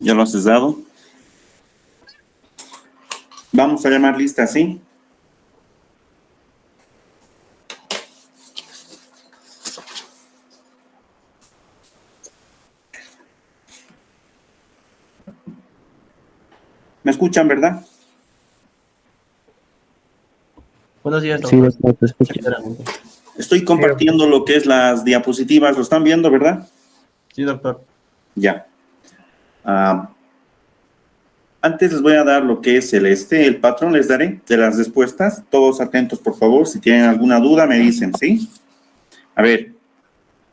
¿Ya lo has dado? Vamos a llamar lista, ¿sí? ¿Me escuchan, verdad? Buenos días, Sí, doctor. doctor, te escucho. Estoy compartiendo lo que es las diapositivas. ¿Lo están viendo, verdad? Sí, doctor. Ya. Antes les voy a dar lo que es el patrón les daré de las respuestas. Todos atentos, por favor. Si tienen alguna duda, me dicen, ¿sí? A ver,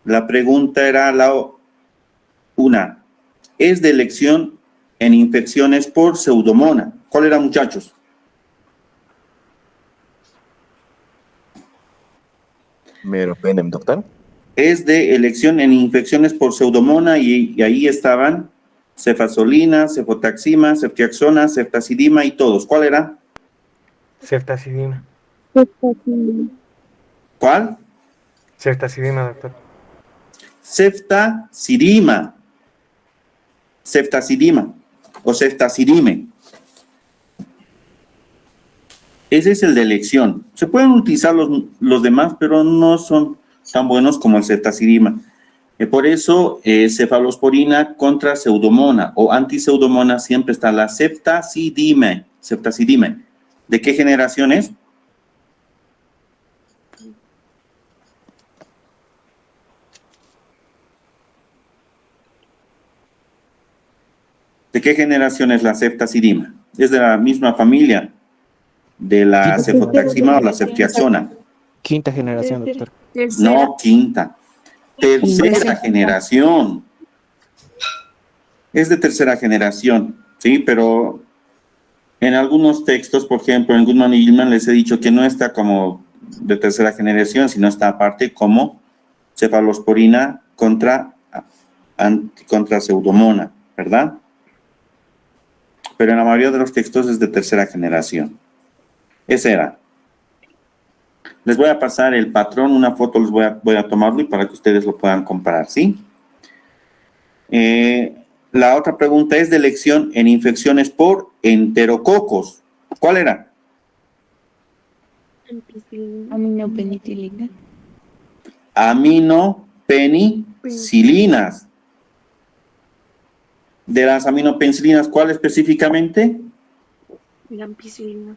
la pregunta era una. Es de elección en infecciones por pseudomona. ¿Cuál era, muchachos? Meropenem, doctor. Es de elección en infecciones por pseudomona y ahí estaban cefazolina, cefotaxima, ceftriaxona, ceftazidima y todos. ¿Cuál era? Ceftazidima. ¿Cuál? Ceftazidima, doctor. Ceftazidima. Ceftazidima o ceftazidime. Ese es el de elección. Se pueden utilizar los demás, pero no son tan buenos como el ceftazidima. Por eso, cefalosporina contra pseudomona o antipseudomona siempre está la ceftazidime. Ceftazidime. ¿De qué generación es? ¿De qué generación es la ceftazidima? Es de la misma familia de la cefotaxima o la ceftriaxona. Quinta generación, doctor. No, quinta. Tercera generación. Es de tercera generación, ¿sí? Pero en algunos textos, por ejemplo, en Goodman y Gilman les he dicho que no está como de tercera generación, sino está aparte como cefalosporina contra pseudomona, ¿verdad? Pero en la mayoría de los textos es de tercera generación. Esa era. Les voy a pasar el patrón, una foto les voy a tomarlo y para que ustedes lo puedan comparar, ¿sí? La otra pregunta es de elección en infecciones por enterococos. ¿Cuál era? Aminopenicilina. Aminopenicilinas. De las aminopenicilinas, ¿cuál específicamente? La ampicilina.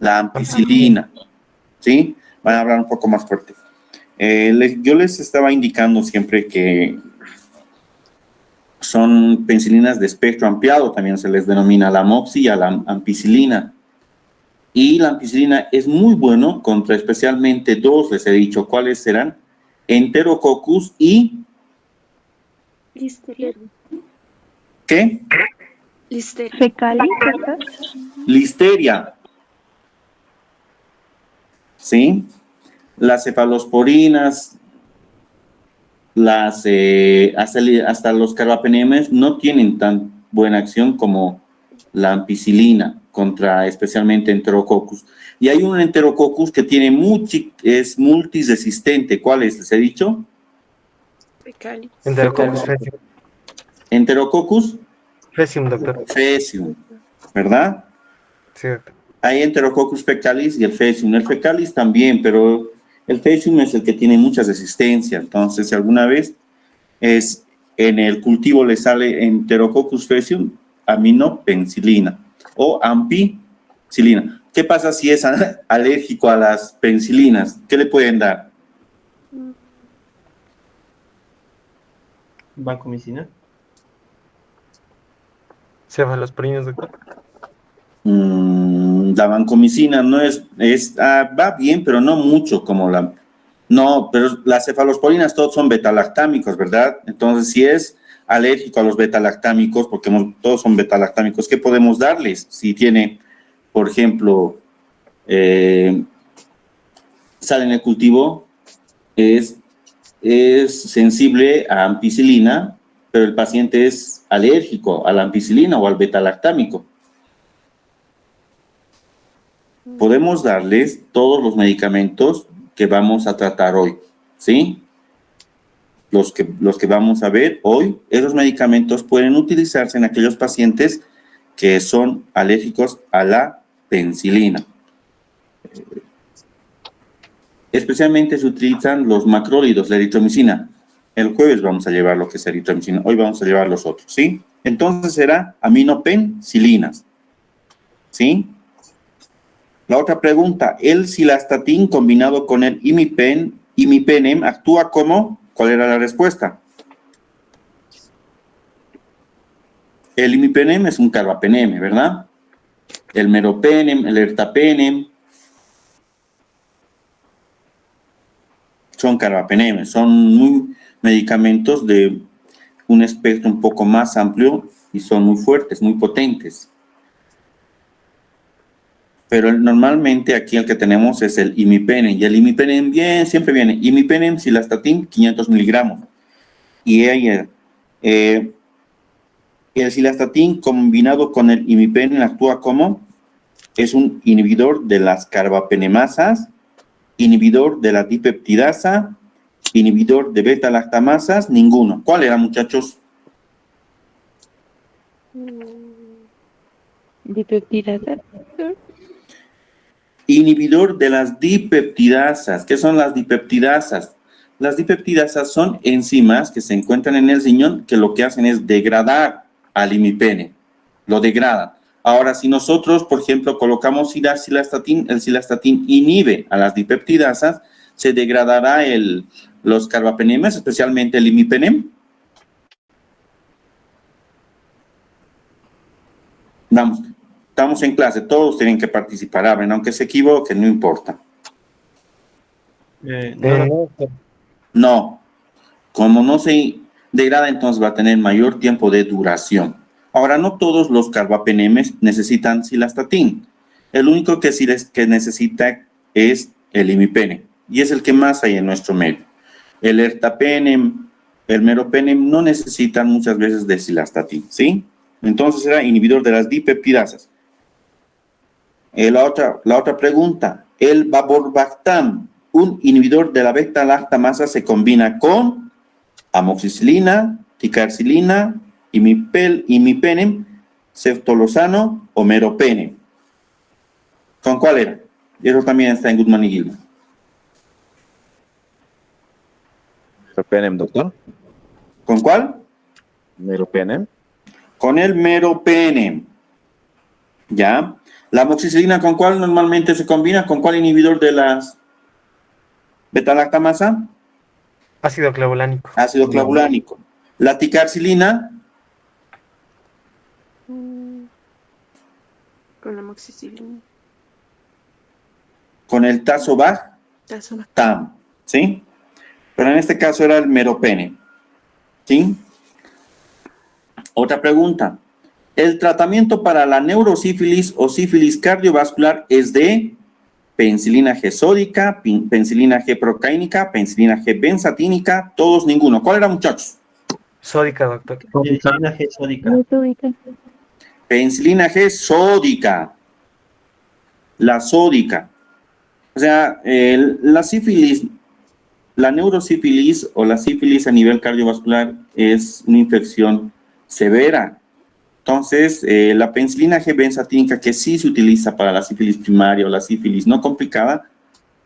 La ampicilina. ¿Sí? Van a hablar un poco más fuerte. Yo les estaba indicando siempre que son penicilinas de espectro ampliado, también se les denomina la amoxi y a la ampicilina. Y la ampicilina es muy bueno contra especialmente dos, les he dicho, ¿cuáles serán? Enterococcus y... Listeria. ¿Qué? Listeria. Fecali, ¿verdad? Listeria. ¿Sí? Las cefalosporinas, hasta los carbapenemes no tienen tan buena acción como la ampicilina contra especialmente enterococcus. Y hay un enterococcus que tiene es multiresistente. ¿Cuál es? ¿Les he dicho? Fecali. Enterococcus faecium. Enterococcus Faecium, doctor. faecium, ¿verdad? Sí, doctor. Hay Enterococcus fecalis y el faecium. El fecalis también, pero el faecium es el que tiene mucha resistencia. Entonces, si alguna vez en el cultivo le sale Enterococcus faecium, aminopenicilina o ampicilina. ¿Qué pasa si es alérgico a las penicilinas? ¿Qué le pueden dar? Vancomicina. Cefalosporinas, doctor. La vancomicina no va bien, pero no mucho como no, pero las cefalosporinas todos son betalactámicos, ¿verdad? Entonces, si es alérgico a los betalactámicos, porque todos son betalactámicos, ¿qué podemos darles? Si tiene, por ejemplo, sale en el cultivo, es sensible a ampicilina, pero el paciente es alérgico a la ampicilina o al betalactámico. Podemos darles todos los medicamentos que vamos a tratar hoy, ¿sí? los que vamos a ver hoy, esos medicamentos pueden utilizarse en aquellos pacientes que son alérgicos a la penicilina. Especialmente se utilizan los macrólidos, la eritromicina. El jueves vamos a llevar lo que es eritromicina, hoy vamos a llevar los otros, ¿sí? Entonces será aminopenicilinas, ¿sí? La otra pregunta, el cilastatín combinado con el imipenem actúa como, ¿cuál era la respuesta? El imipenem es un carbapenem, ¿verdad? El meropenem, el ertapenem, son carbapenemes, son medicamentos de un espectro un poco más amplio y son muy fuertes, muy potentes. Pero normalmente aquí el que tenemos es el imipenem, y el imipenem siempre viene imipenem, cilastatín, 500 miligramos. Y el cilastatín combinado con el imipenem actúa como, es un inhibidor de las carbapenemasas, inhibidor de la dipeptidasa, inhibidor de beta-lactamasas, ninguno. ¿Cuál era, muchachos? Dipeptidasa. Inhibidor de las dipeptidasas. ¿Qué son las dipeptidasas? Las dipeptidasas son enzimas que se encuentran en el riñón que lo que hacen es degradar al imipenem. Lo degradan. Ahora, si nosotros, por ejemplo, colocamos cilastatín, el cilastatín inhibe a las dipeptidasas, se degradará los carbapenemas, especialmente el imipenem. Vamos, estamos en clase, todos tienen que participar, aunque se equivoquen, no importa. No, como no se degrada, entonces va a tener mayor tiempo de duración. Ahora, no todos los carbapenemes necesitan cilastatín. El único que necesita es el imipenem, y es el que más hay en nuestro medio. El ertapenem, el meropenem no necesitan muchas veces de cilastatín, ¿sí? Entonces era inhibidor de las dipeptidasas. La otra pregunta, el vaborbactam, un inhibidor de la beta-lactamasa, se combina con amoxicilina, ticarcilina, imipenem, ceftolozano o meropenem. ¿Con cuál era? Y eso también está en Goodman y Gilman. Meropenem, doctor. ¿Con cuál? Meropenem. Con el meropenem. ¿Ya? La amoxicilina, ¿con cuál normalmente se combina? ¿Con cuál inhibidor de las beta-lactamasa? Ácido clavulánico. Ácido clavulánico. La ticarcilina. Con la amoxicilina. Con el tazobactam, ¿sí? Pero en este caso era el meropenem, ¿sí? Otra pregunta. El tratamiento para la neurosífilis o sífilis cardiovascular es de penicilina G sódica, penicilina G procaínica, penicilina G benzatínica, todos ninguno. ¿Cuál era, muchachos? Sódica, doctor. Penicilina G sódica. Penicilina G sódica. La sódica. O sea, la sífilis, la neurosífilis o la sífilis a nivel cardiovascular es una infección severa. Entonces, la penicilina G benzatínica, que sí se utiliza para la sífilis primaria o la sífilis no complicada,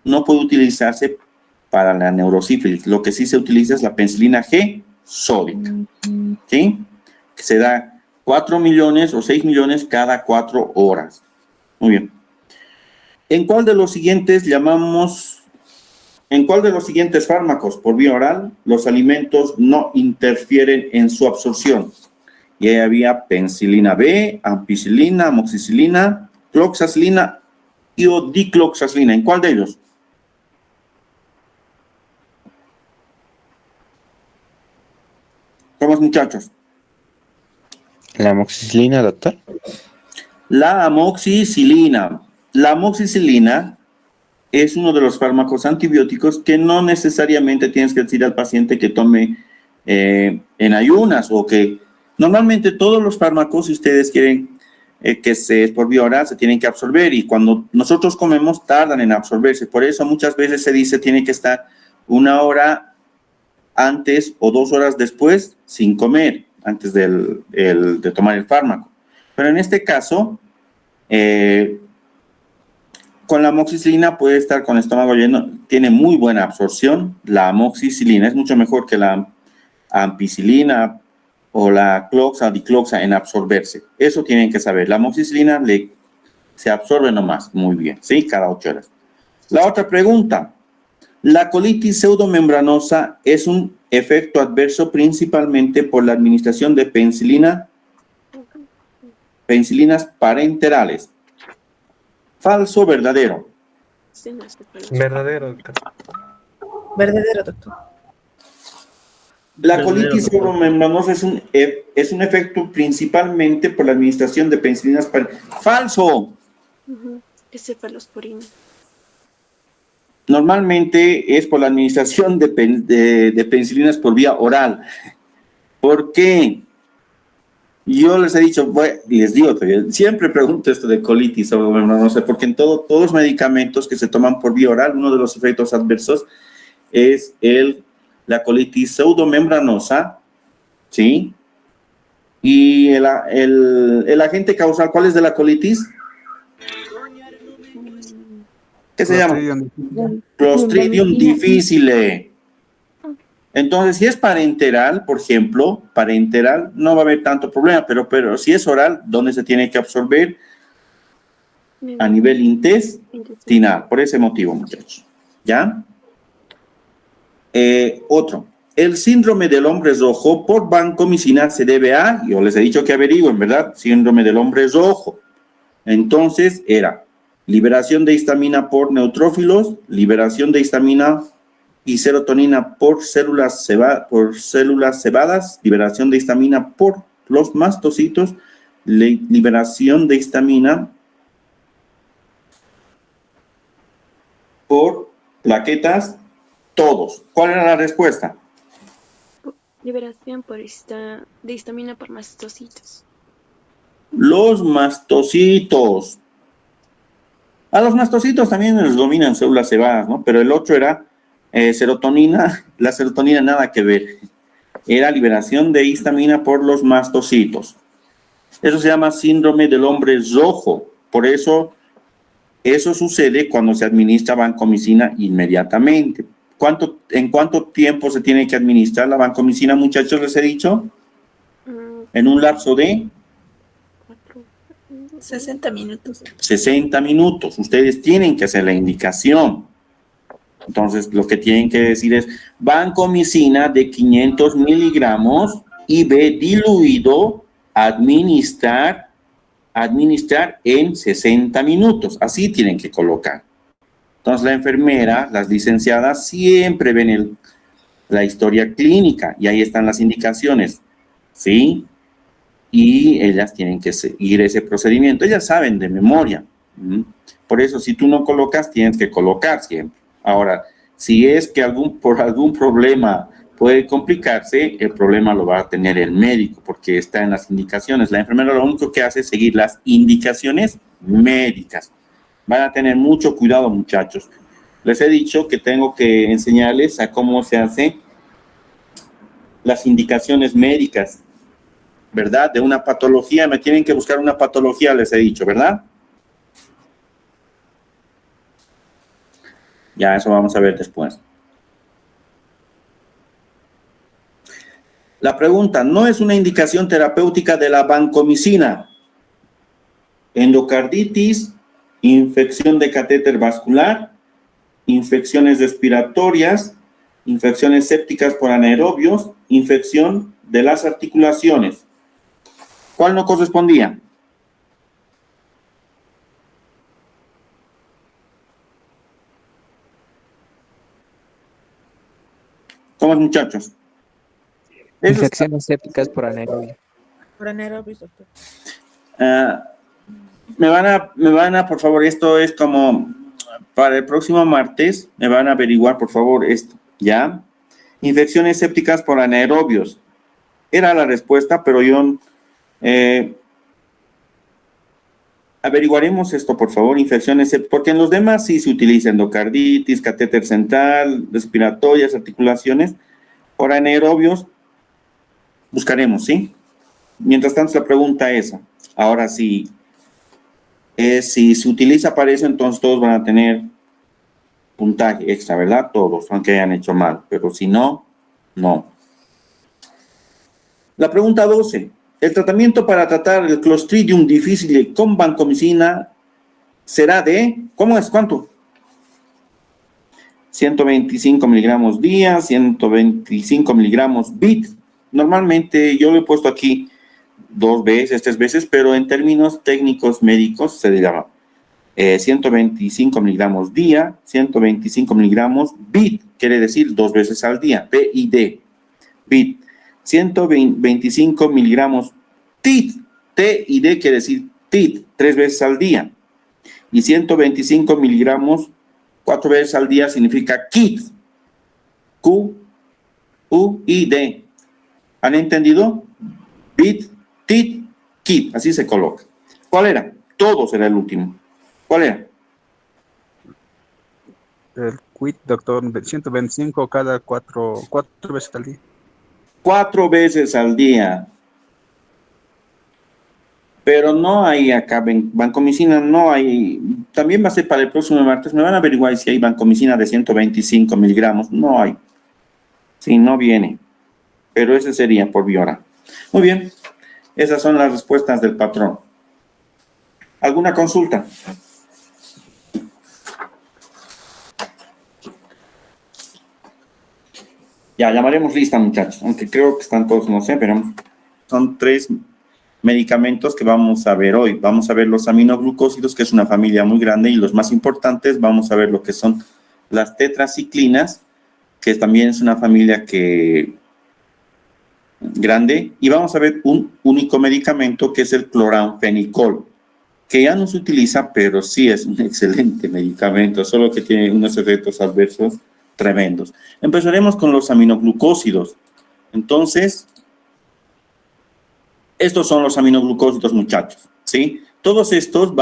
no puede utilizarse para la neurosífilis. Lo que sí se utiliza es la penicilina G sódica, ¿sí? Que se da 4 millones o 6 millones cada 4 horas. Muy bien. ¿En cuál de los siguientes fármacos por vía oral los alimentos no interfieren en su absorción? Y ahí había penicilina B, ampicilina, amoxicilina, cloxacilina y o dicloxacilina. ¿En cuál de ellos? ¿Cómo es, muchachos? La amoxicilina, doctor. La amoxicilina. La amoxicilina es uno de los fármacos antibióticos que no necesariamente tienes que decir al paciente que tome en ayunas o que normalmente todos los fármacos, si ustedes quieren que se por vía oral, se tienen que absorber y cuando nosotros comemos tardan en absorberse. Por eso muchas veces se dice tiene que estar 1 hora antes o 2 horas después sin comer, antes de tomar el fármaco. Pero en este caso, con la amoxicilina puede estar con el estómago lleno, tiene muy buena absorción. La amoxicilina es mucho mejor que la ampicilina o la cloxa o dicloxa en absorberse. Eso tienen que saber. La amoxicilina se absorbe nomás muy bien, ¿sí? Cada 8 horas. La otra pregunta. La colitis pseudomembranosa es un efecto adverso principalmente por la administración de penicilinas parenterales. ¿Falso o verdadero? Sí, no sé cuál es. Verdadero, doctor. Verdadero, doctor. La Verdadero, colitis doctor. pseudomembranosa es un efecto principalmente por la administración de penicilinas parenterales. ¡Falso! Es cefalosporina. Normalmente es por la administración de penicilinas por vía oral. ¿Por qué? Yo les he dicho, bueno, y les digo todavía, siempre pregunto esto de colitis pseudomembranosa, porque en todos los medicamentos que se toman por vía oral, uno de los efectos adversos es la colitis pseudomembranosa, ¿sí? Y el agente causal, ¿cuál es de la colitis? ¿Qué se llama? Clostridium difficile. Entonces, si es parenteral, por ejemplo, parenteral, no va a haber tanto problema, pero si es oral, ¿dónde se tiene que absorber? A nivel intestinal, por ese motivo, muchachos. ¿Ya? Otro. El síndrome del hombre rojo por vancomicina se debe a, yo les he dicho que averigüen, ¿verdad? Síndrome del hombre rojo. Entonces, era liberación de histamina por neutrófilos, liberación de histamina y serotonina por células cebadas, liberación de histamina por los mastocitos, liberación de histamina por plaquetas, todos. ¿Cuál era la respuesta? Liberación de histamina por mastocitos. Los mastocitos. A los mastocitos también les dominan células cebadas, ¿no? Pero el otro era serotonina, la serotonina nada que ver. Era liberación de histamina por los mastocitos. Eso se llama síndrome del hombre rojo. Por eso, eso sucede cuando se administra vancomicina inmediatamente. ¿En cuánto tiempo se tiene que administrar la vancomicina, muchachos, les he dicho? En un lapso de 60 minutos. 60 minutos. Ustedes tienen que hacer la indicación. Entonces, lo que tienen que decir es vancomicina de 500 miligramos IV diluido, administrar en 60 minutos. Así tienen que colocar. Entonces, la enfermera, las licenciadas, siempre ven la historia clínica y ahí están las indicaciones, ¿sí? Y ellas tienen que seguir ese procedimiento. Ellas saben de memoria. Por eso, si tú no colocas, tienes que colocar siempre. Ahora, si es que por algún problema puede complicarse, el problema lo va a tener el médico, porque está en las indicaciones. La enfermera lo único que hace es seguir las indicaciones médicas. Van a tener mucho cuidado, muchachos. Les he dicho que tengo que enseñarles a cómo se hacen las indicaciones médicas, ¿verdad? De una patología, me tienen que buscar una patología, les he dicho, ¿verdad? Ya, eso vamos a ver después. La pregunta, ¿no es una indicación terapéutica de la vancomicina? Endocarditis, infección de catéter vascular, infecciones respiratorias, infecciones sépticas por anaerobios, infección de las articulaciones. ¿Cuál no correspondía? ¿Cómo es, muchachos? Infecciones sépticas por anaerobio. Por anaerobios, doctor. Me van a, por favor, esto es como para el próximo martes, me van a averiguar, por favor, esto, ¿ya? Infecciones sépticas por anaerobios. Era la respuesta, pero yo averiguaremos esto, por favor, infecciones sépticas, porque en los demás sí se utiliza endocarditis, catéter central, respiratorias, articulaciones, Por anaerobios, buscaremos, ¿sí? Mientras tanto, la pregunta es, ahora sí, si se utiliza para eso, entonces todos van a tener puntaje extra, ¿verdad? Todos, aunque hayan hecho mal, pero si no, no. La pregunta 12. El tratamiento para tratar el Clostridium difficile con vancomicina será de, ¿cómo es? ¿Cuánto? 125 miligramos día, 125 miligramos bit. Normalmente yo lo he puesto aquí 2 veces, 3 veces, pero en términos técnicos médicos se le llama 125 miligramos día, 125 miligramos bit, quiere decir 2 veces al día, BID, bit. 125 miligramos TID, TID quiere decir TID, 3 veces al día. Y 125 miligramos 4 veces al día significa KID, QUID. ¿Han entendido? Bit, TID, KID, así se coloca. ¿Cuál era? Todo será el último. ¿Cuál era? El quit, doctor, 125 cada 4 veces al día. 4 veces al día. Pero no hay acá vancomicina, no hay. También va a ser para el próximo martes. Me van a averiguar si hay vancomicina de 125 miligramos. No hay. Sí, no viene. Pero ese sería por vía oral. Muy bien. Esas son las respuestas del patrón. ¿Alguna consulta? Ya, llamaremos lista, muchachos, aunque creo que están todos, no sé, pero son 3 medicamentos que vamos a ver hoy. Vamos a ver los aminoglucósidos, que es una familia muy grande, y los más importantes, vamos a ver lo que son las tetraciclinas, que también es una familia grande, y vamos a ver un único medicamento, que es el cloranfenicol, que ya no se utiliza, pero sí es un excelente medicamento, solo que tiene unos efectos adversos tremendos. Empezaremos con los aminoglucósidos. Entonces, estos son los aminoglucósidos, muchachos, ¿sí? Todos estos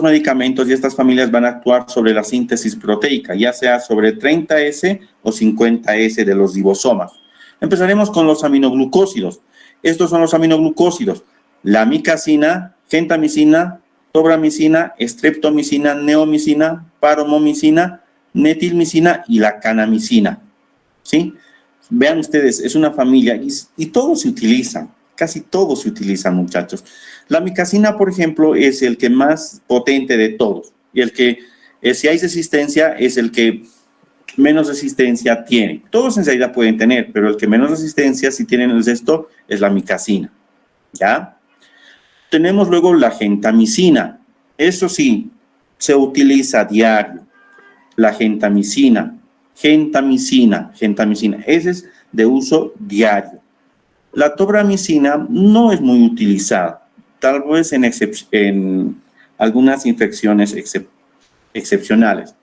medicamentos y estas familias van a actuar sobre la síntesis proteica, ya sea sobre 30S o 50S de los ribosomas. Empezaremos con los aminoglucósidos. Estos son los aminoglucósidos: la micacina, gentamicina, tobramicina, streptomicina, neomicina, paromomicina, metilmicina y la canamicina, ¿sí? Vean ustedes, es una familia y todos se utilizan, casi todos se utilizan, muchachos. La micacina, por ejemplo, es el que más potente de todos, y el que, si hay resistencia, es el que menos resistencia tiene. Todos en realidad pueden tener, pero el que menos resistencia, si tienen el resto, es la micacina, ¿ya? Tenemos luego la gentamicina. Eso sí, se utiliza a diario. La gentamicina, ese es de uso diario. La tobramicina no es muy utilizada, tal vez en algunas infecciones excepcionales.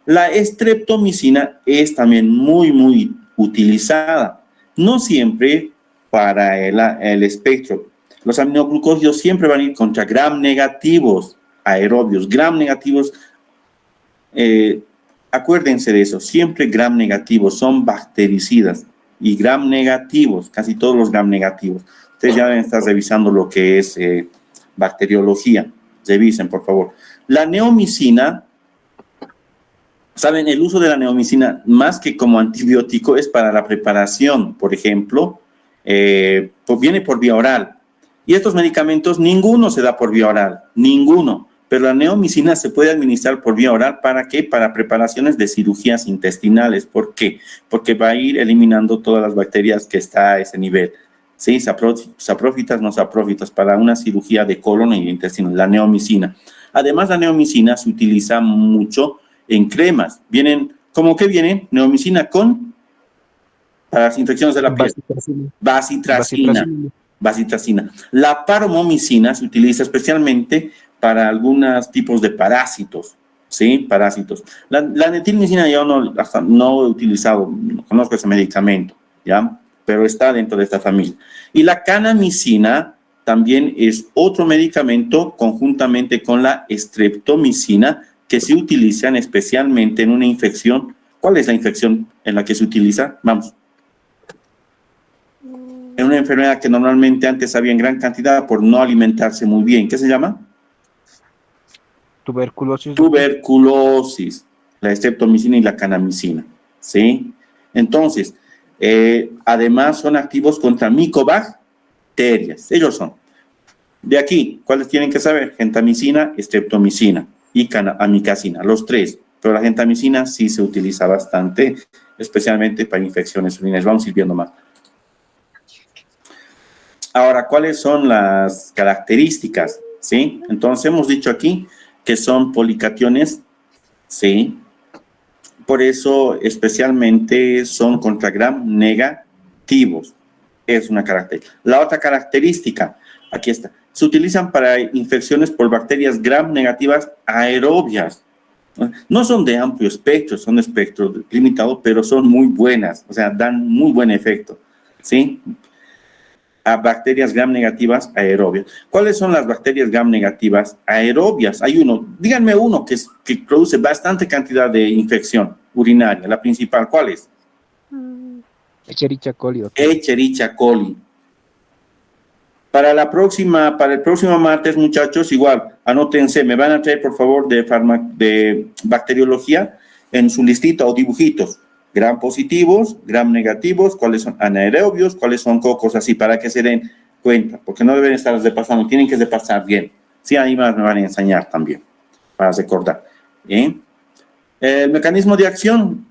La streptomicina es también muy utilizada, no siempre para el espectro. Los aminoglucósidos siempre van a ir contra gram negativos aerobios, gram negativos. Acuérdense de eso, siempre gram negativos, son bactericidas, y gram negativos, casi todos los gram negativos. Ustedes ya deben estar revisando lo que es bacteriología, revisen por favor. La neomicina, saben, el uso de la neomicina más que como antibiótico es para la preparación, por ejemplo, viene por vía oral, y estos medicamentos ninguno se da por vía oral, ninguno. Pero la neomicina se puede administrar por vía oral. ¿Para qué? Para preparaciones de cirugías intestinales. ¿Por qué? Porque va a ir eliminando todas las bacterias que está a ese nivel. ¿Sí? Saprófitas, no saprófitas, para una cirugía de colon y intestino, la neomicina. Además, la neomicina se utiliza mucho en cremas. ¿Cómo que vienen? Neomicina para las infecciones de la piel. Bacitracina. La paromomicina se utiliza especialmente para algunos tipos de parásitos, ¿sí? Parásitos. La metilmicina yo no he utilizado, no conozco ese medicamento, ¿ya? Pero está dentro de esta familia. Y la canamicina también es otro medicamento conjuntamente con la streptomicina que se utilizan especialmente en una infección. ¿Cuál es la infección en la que se utiliza? Vamos. una enfermedad que normalmente antes había en gran cantidad por no alimentarse muy bien. ¿Qué se llama? Tuberculosis. Tuberculosis, la estreptomicina y la kanamicina, ¿sí? Entonces, además son activos contra micobacterias, ellos son. De aquí, ¿cuáles tienen que saber? Gentamicina, estreptomicina y amicacina, los tres. Pero la gentamicina sí se utiliza bastante, especialmente para infecciones urinarias. Vamos a ir viendo más. Ahora, ¿cuáles son las características? ¿Sí? Entonces, hemos dicho aquí que son policationes, ¿sí? Por eso, especialmente, son contra gram negativos. Es una característica. La otra característica, aquí está, se utilizan para infecciones por bacterias gram negativas aerobias. No son de amplio espectro, son de espectro limitado, pero son muy buenas, o sea, dan muy buen efecto, ¿sí? A bacterias gram negativas aerobias. ¿Cuáles son las bacterias gram negativas aerobias? Hay uno, díganme uno que produce bastante cantidad de infección urinaria, la principal, ¿cuál es? Escherichia coli, doctor. Escherichia coli. Para el próximo martes, muchachos, igual, anótense, me van a traer, por favor, de bacteriología en su listita o dibujitos. Gram positivos, gram negativos, cuáles son anaerobios, cuáles son cocos, así, para que se den cuenta, porque no deben estar repasando, tienen que repasar bien. Sí, ahí más me van a enseñar también, para recordar. ¿Bien? El mecanismo de acción,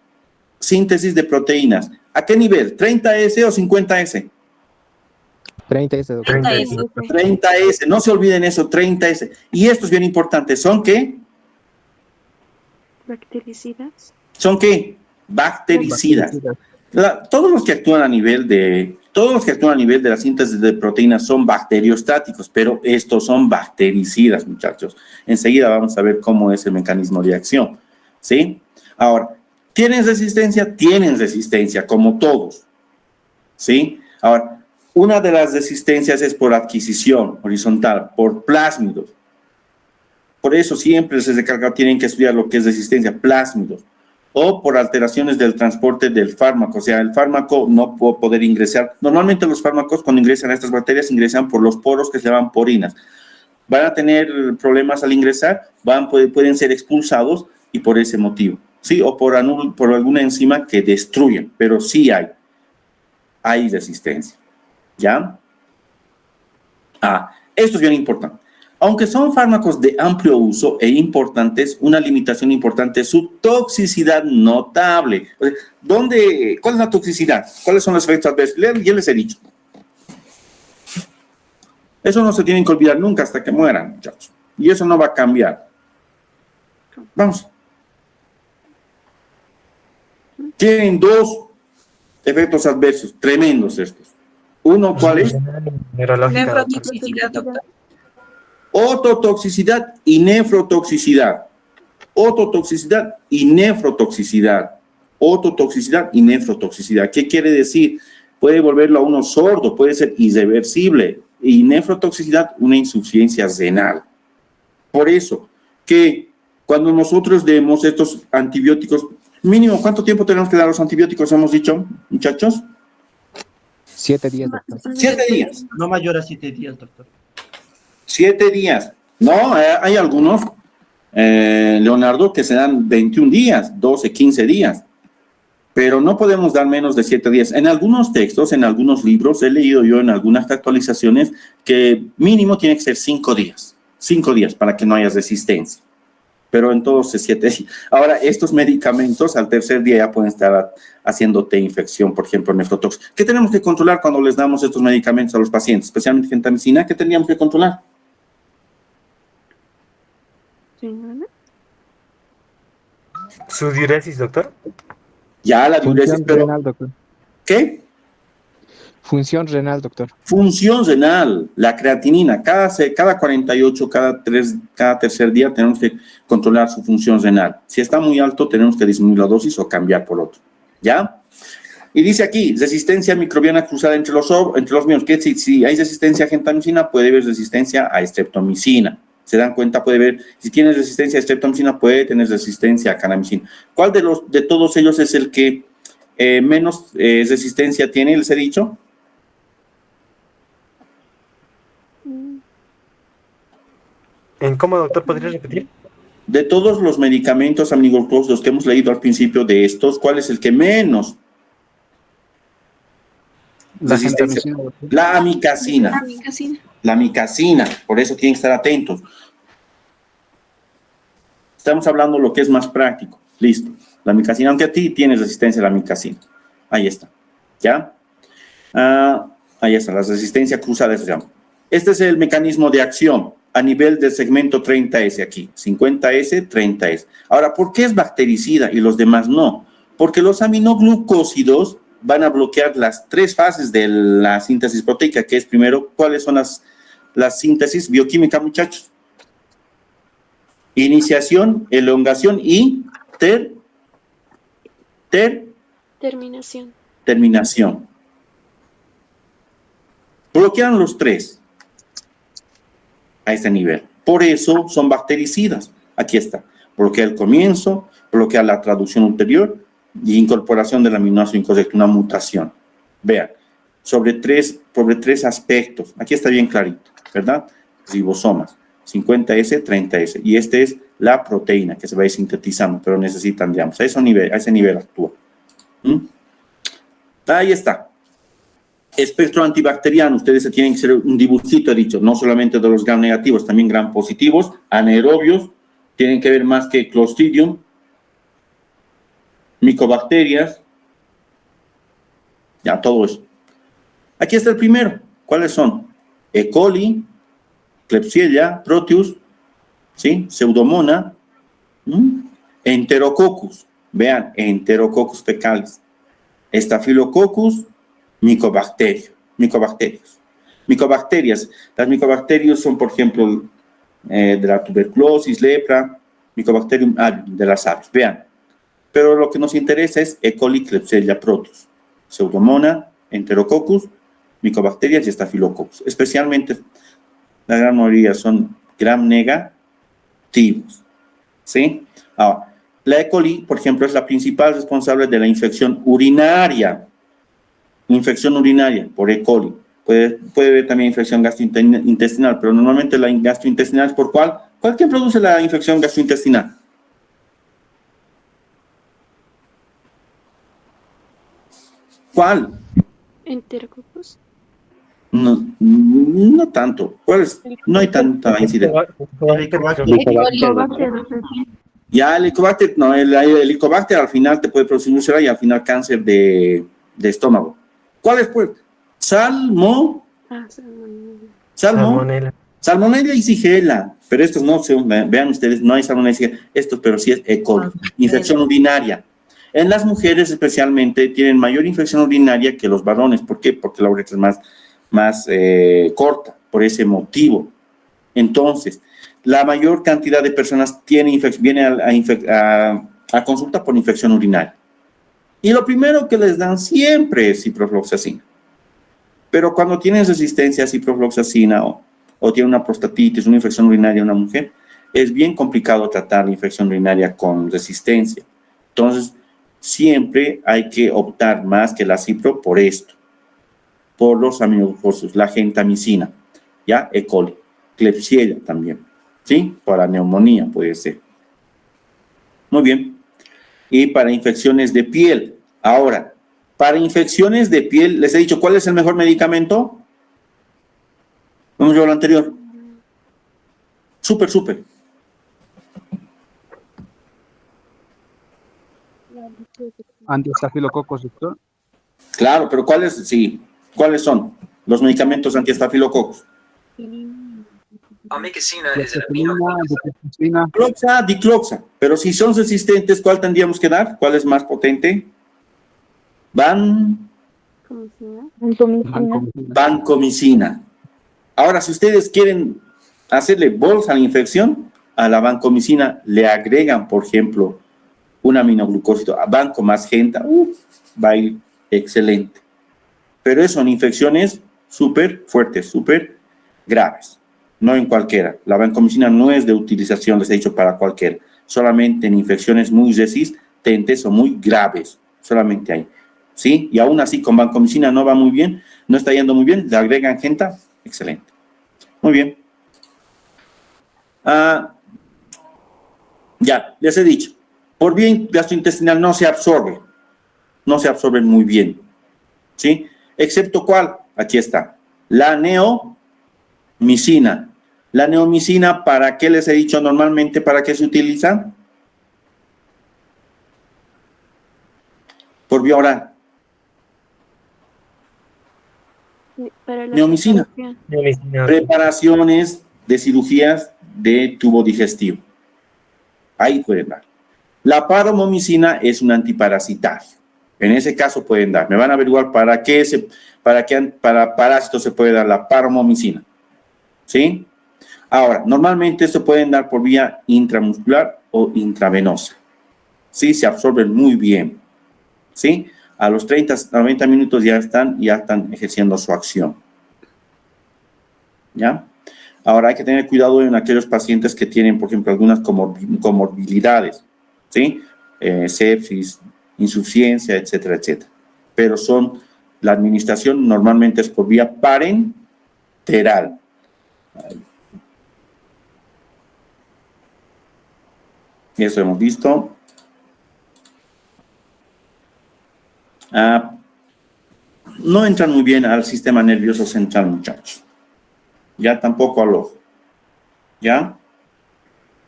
síntesis de proteínas. ¿A qué nivel? ¿30S o 50S? 30S, doctor. 30S. 30S, no se olviden eso, 30S. Y esto es bien importante, ¿son qué? Bactericidas. ¿Son qué? Bactericidas. Todos los que actúan a nivel de la síntesis de proteínas son bacteriostáticos, pero estos son bactericidas, muchachos. Enseguida vamos a ver cómo es el mecanismo de acción, ¿sí? Ahora, ¿tienen resistencia? Tienen resistencia, como todos, ¿sí? Ahora, una de las resistencias es por adquisición horizontal, por plásmidos. Por eso siempre se recarga, tienen que estudiar lo que es resistencia, plásmidos. O por alteraciones del transporte del fármaco, o sea, el fármaco no puede poder ingresar. Normalmente los fármacos cuando ingresan a estas bacterias ingresan por los poros que se llaman porinas. Van a tener problemas al ingresar, pueden ser expulsados y por ese motivo, ¿sí? O por alguna enzima que destruyen, pero sí hay resistencia, ¿ya? Esto es bien importante. Aunque son fármacos de amplio uso e importantes, una limitación importante es su toxicidad notable. ¿Cuál es la toxicidad? ¿Cuáles son los efectos adversos? Ya les he dicho. Eso no se tienen que olvidar nunca hasta que mueran, muchachos. Y eso no va a cambiar. Vamos. Tienen dos efectos adversos, tremendos estos. Uno, ¿cuál es? Neurológica, doctor. Nefrotoxicidad, doctor. Ototoxicidad y nefrotoxicidad. Ototoxicidad y nefrotoxicidad. Ototoxicidad y nefrotoxicidad. ¿Qué quiere decir? Puede volverlo a uno sordo, puede ser irreversible. Y nefrotoxicidad, una insuficiencia renal. Por eso, que cuando nosotros demos estos antibióticos, mínimo, ¿cuánto tiempo tenemos que dar los antibióticos? Hemos dicho, muchachos. 7 días, doctor. 7 días. No mayor a 7 días, doctor. 7 días. No, hay algunos, Leonardo, que se dan 21 días, 12, 15 días. Pero no podemos dar menos de 7 días. En algunos textos, en algunos libros, he leído yo en algunas actualizaciones que mínimo tiene que ser 5 días. 5 días para que no haya resistencia. Pero en todos es 7 días. Ahora, estos medicamentos al tercer día ya pueden estar haciéndote infección, por ejemplo, nefrotox. ¿Qué tenemos que controlar cuando les damos estos medicamentos a los pacientes? Especialmente gentamicina, ¿qué tendríamos que controlar? ¿Su diuresis, doctor? Ya la diuresis, Función pero renal, doctor. ¿qué? Función renal, doctor. Función renal, la creatinina, cada 48, cada tercer día tenemos que controlar su función renal. Si está muy alto, tenemos que disminuir la dosis o cambiar por otro, ¿ya? Y dice aquí, resistencia microbiana cruzada entre los miembros, que si hay resistencia a gentamicina, puede haber resistencia a estreptomicina. Se dan cuenta, puede ver, si tienes resistencia a estreptomicina, puede tener resistencia a kanamicina. ¿Cuál de todos ellos es el que menos resistencia tiene, les he dicho? ¿En cómo, doctor? ¿Podría repetir? De todos los medicamentos aminoglucósidos que hemos leído al principio de estos, ¿cuál es el que menos? La Resistencia. gentamicina, doctor. La amicacina. La amicacina, por eso tienen que estar atentos. Estamos hablando de lo que es más práctico. Listo. La amicacina, aunque a ti tienes resistencia a la amicacina. Ahí está. ¿Ya? Ahí está, la resistencia cruzada se llama. Este es el mecanismo de acción a nivel del segmento 30S aquí. 50S, 30S. Ahora, ¿por qué es bactericida y los demás no? Porque los aminoglucósidos van a bloquear las 3 fases de la síntesis proteica, que es primero, ¿cuáles son las síntesis bioquímica, muchachos? Iniciación, elongación y terminación. Bloquean los 3 a este nivel. Por eso son bactericidas. Aquí está. Bloquea el comienzo, bloquea la traducción ulterior y incorporación del aminoácido incorrecto, una mutación. Vean, sobre tres aspectos. Aquí está bien clarito, ¿verdad? Ribosomas, 50S, 30S. Y este es la proteína que se va a ir sintetizando, pero necesitan, digamos, a ese nivel actúa. Ahí está. Espectro antibacteriano, ustedes se tienen que hacer un dibujito, he dicho, no solamente de los gram negativos, también gram positivos, anaerobios, tienen que ver más que Clostridium, micobacterias, ya todo eso. Aquí está el primero, ¿cuáles son? E. coli, Klebsiella, Proteus, ¿sí? Pseudomonas, Enterococcus, vean, Enterococcus fecalis, Staphylococcus, micobacterias. Las micobacterias son, por ejemplo, de la tuberculosis, lepra, Mycobacterium de las aves, vean. Pero lo que nos interesa es E. coli, Klebsiella, Proteus, Pseudomonas, Enterococcus, micobacterias y Staphylococcus. Especialmente, la gran mayoría son gram negativos, ¿sí? Ahora, la E. coli, por ejemplo, es la principal responsable de la infección urinaria. Infección urinaria por E. coli. Puede haber también infección gastrointestinal, pero normalmente la gastrointestinal es por ¿cuál? ¿Quién produce la infección gastrointestinal? ¿Cuál? Enterococcus. No tanto. ¿Cuál es? No hay tanta incidencia. Ya el Helicobacter, no, el Helicobacter al final te puede producir úlcera y al final cáncer de estómago. ¿Cuál es, pues? Salmonella y Shigella, pero estos no, vean ustedes, no hay Salmonella y Shigella, estos, pero sí es E. coli, infección urinaria. En las mujeres especialmente tienen mayor infección urinaria que los varones. ¿Por qué? Porque la uretra es más corta, por ese motivo. Entonces, la mayor cantidad de personas viene a consulta por infección urinaria. Y lo primero que les dan siempre es ciprofloxacina. Pero cuando tienen resistencia a ciprofloxacina o tiene una prostatitis, una infección urinaria en una mujer, es bien complicado tratar la infección urinaria con resistencia. Entonces, siempre hay que optar más que la cipro por esto, por los aminoglucósidos, la gentamicina, ¿ya? E. coli, Klebsiella también, ¿sí? Para neumonía puede ser. Muy bien. Y para infecciones de piel. Ahora, para infecciones de piel, les he dicho, ¿cuál es el mejor medicamento? Vamos a ver lo anterior. Súper. Antiestafilococos, doctor. Claro, pero ¿cuáles son los medicamentos antiestafilococos? Dicloxa, dicloxa. Pero si son resistentes, ¿cuál tendríamos que dar? ¿Cuál es más potente? Vancomicina. Ahora, si ustedes quieren hacerle bolsa a la infección, a la vancomicina le agregan, por ejemplo, un aminoglucósido, a vanco más genta, va a ir excelente. Pero eso son infecciones súper fuertes, súper graves. No en cualquiera. La vancomicina no es de utilización, les he dicho, para cualquiera. Solamente en infecciones muy resistentes o muy graves. Solamente ahí. ¿Sí? Y aún así con vancomicina no va muy bien, no está yendo muy bien, le agregan genta, excelente. Muy bien. Ya, les he dicho, por vía gastrointestinal no se absorbe muy bien, ¿sí? Excepto ¿cuál? Aquí está, la neomicina. La neomicina, ¿para qué les he dicho normalmente? ¿Para qué se utiliza? Por vía oral. Para la Neomicina. cirugía. Preparaciones de cirugías de tubo digestivo. Ahí pueden dar. La paromomicina es un antiparasitario. En ese caso pueden dar. Me van a averiguar para parásitos se puede dar la paromomicina. ¿Sí? Ahora, normalmente esto pueden dar por vía intramuscular o intravenosa. ¿Sí? Se absorben muy bien. ¿Sí? A los 30, 90 minutos ya están ejerciendo su acción. ¿Ya? Ahora hay que tener cuidado en aquellos pacientes que tienen, por ejemplo, algunas comorbilidades, ¿sí? Sepsis, insuficiencia, etcétera, etcétera. Pero la administración normalmente es por vía parenteral. Y eso hemos visto. No entran muy bien al sistema nervioso central, muchachos. Ya tampoco al ojo. ¿Ya?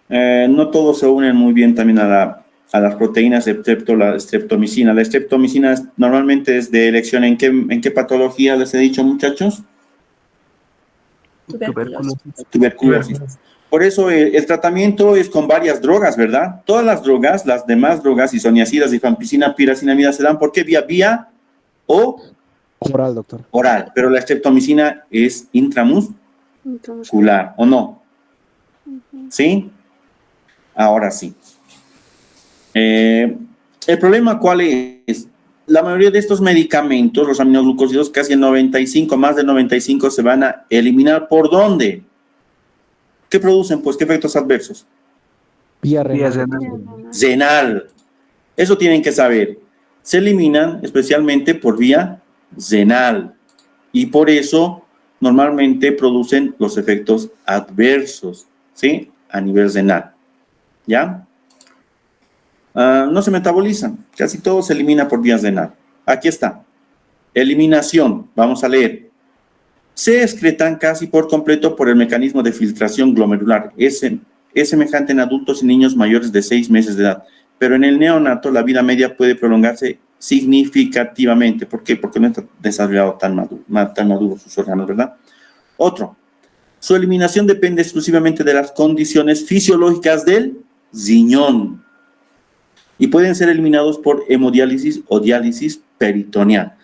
No todos se unen muy bien también a las proteínas, excepto la streptomicina. La streptomicina normalmente es de elección. ¿En qué patología les he dicho, muchachos? Tuberculosis. Por eso el tratamiento es con varias drogas, ¿verdad? Todas las drogas, las demás drogas, isoniazidas, rifampicina, piracinamida, se dan ¿por qué? Vía Oral, doctor. oral. Pero la streptomicina es intramuscular, ¿o no? ¿Sí? Ahora sí. ¿El problema cuál es? La mayoría de estos medicamentos, los aminoglucósidos, casi el 95, más del 95, se van a eliminar. ¿Por dónde? ¿Qué producen? Pues, ¿qué efectos adversos? Vía renal. Renal. Eso tienen que saber. Se eliminan especialmente por vía renal. Y por eso, normalmente producen los efectos adversos, ¿sí? A nivel renal. ¿Ya? No se metabolizan. Casi todo se elimina por vía renal. Aquí está. Eliminación. Vamos a leer. Se excretan casi por completo por el mecanismo de filtración glomerular. Es semejante en adultos y niños mayores de 6 meses de edad. Pero en el neonato la vida media puede prolongarse significativamente. ¿Por qué? Porque no está desarrollado tan maduro sus órganos, ¿verdad? Otro. Su eliminación depende exclusivamente de las condiciones fisiológicas del riñón. Y pueden ser eliminados por hemodiálisis o diálisis peritoneal.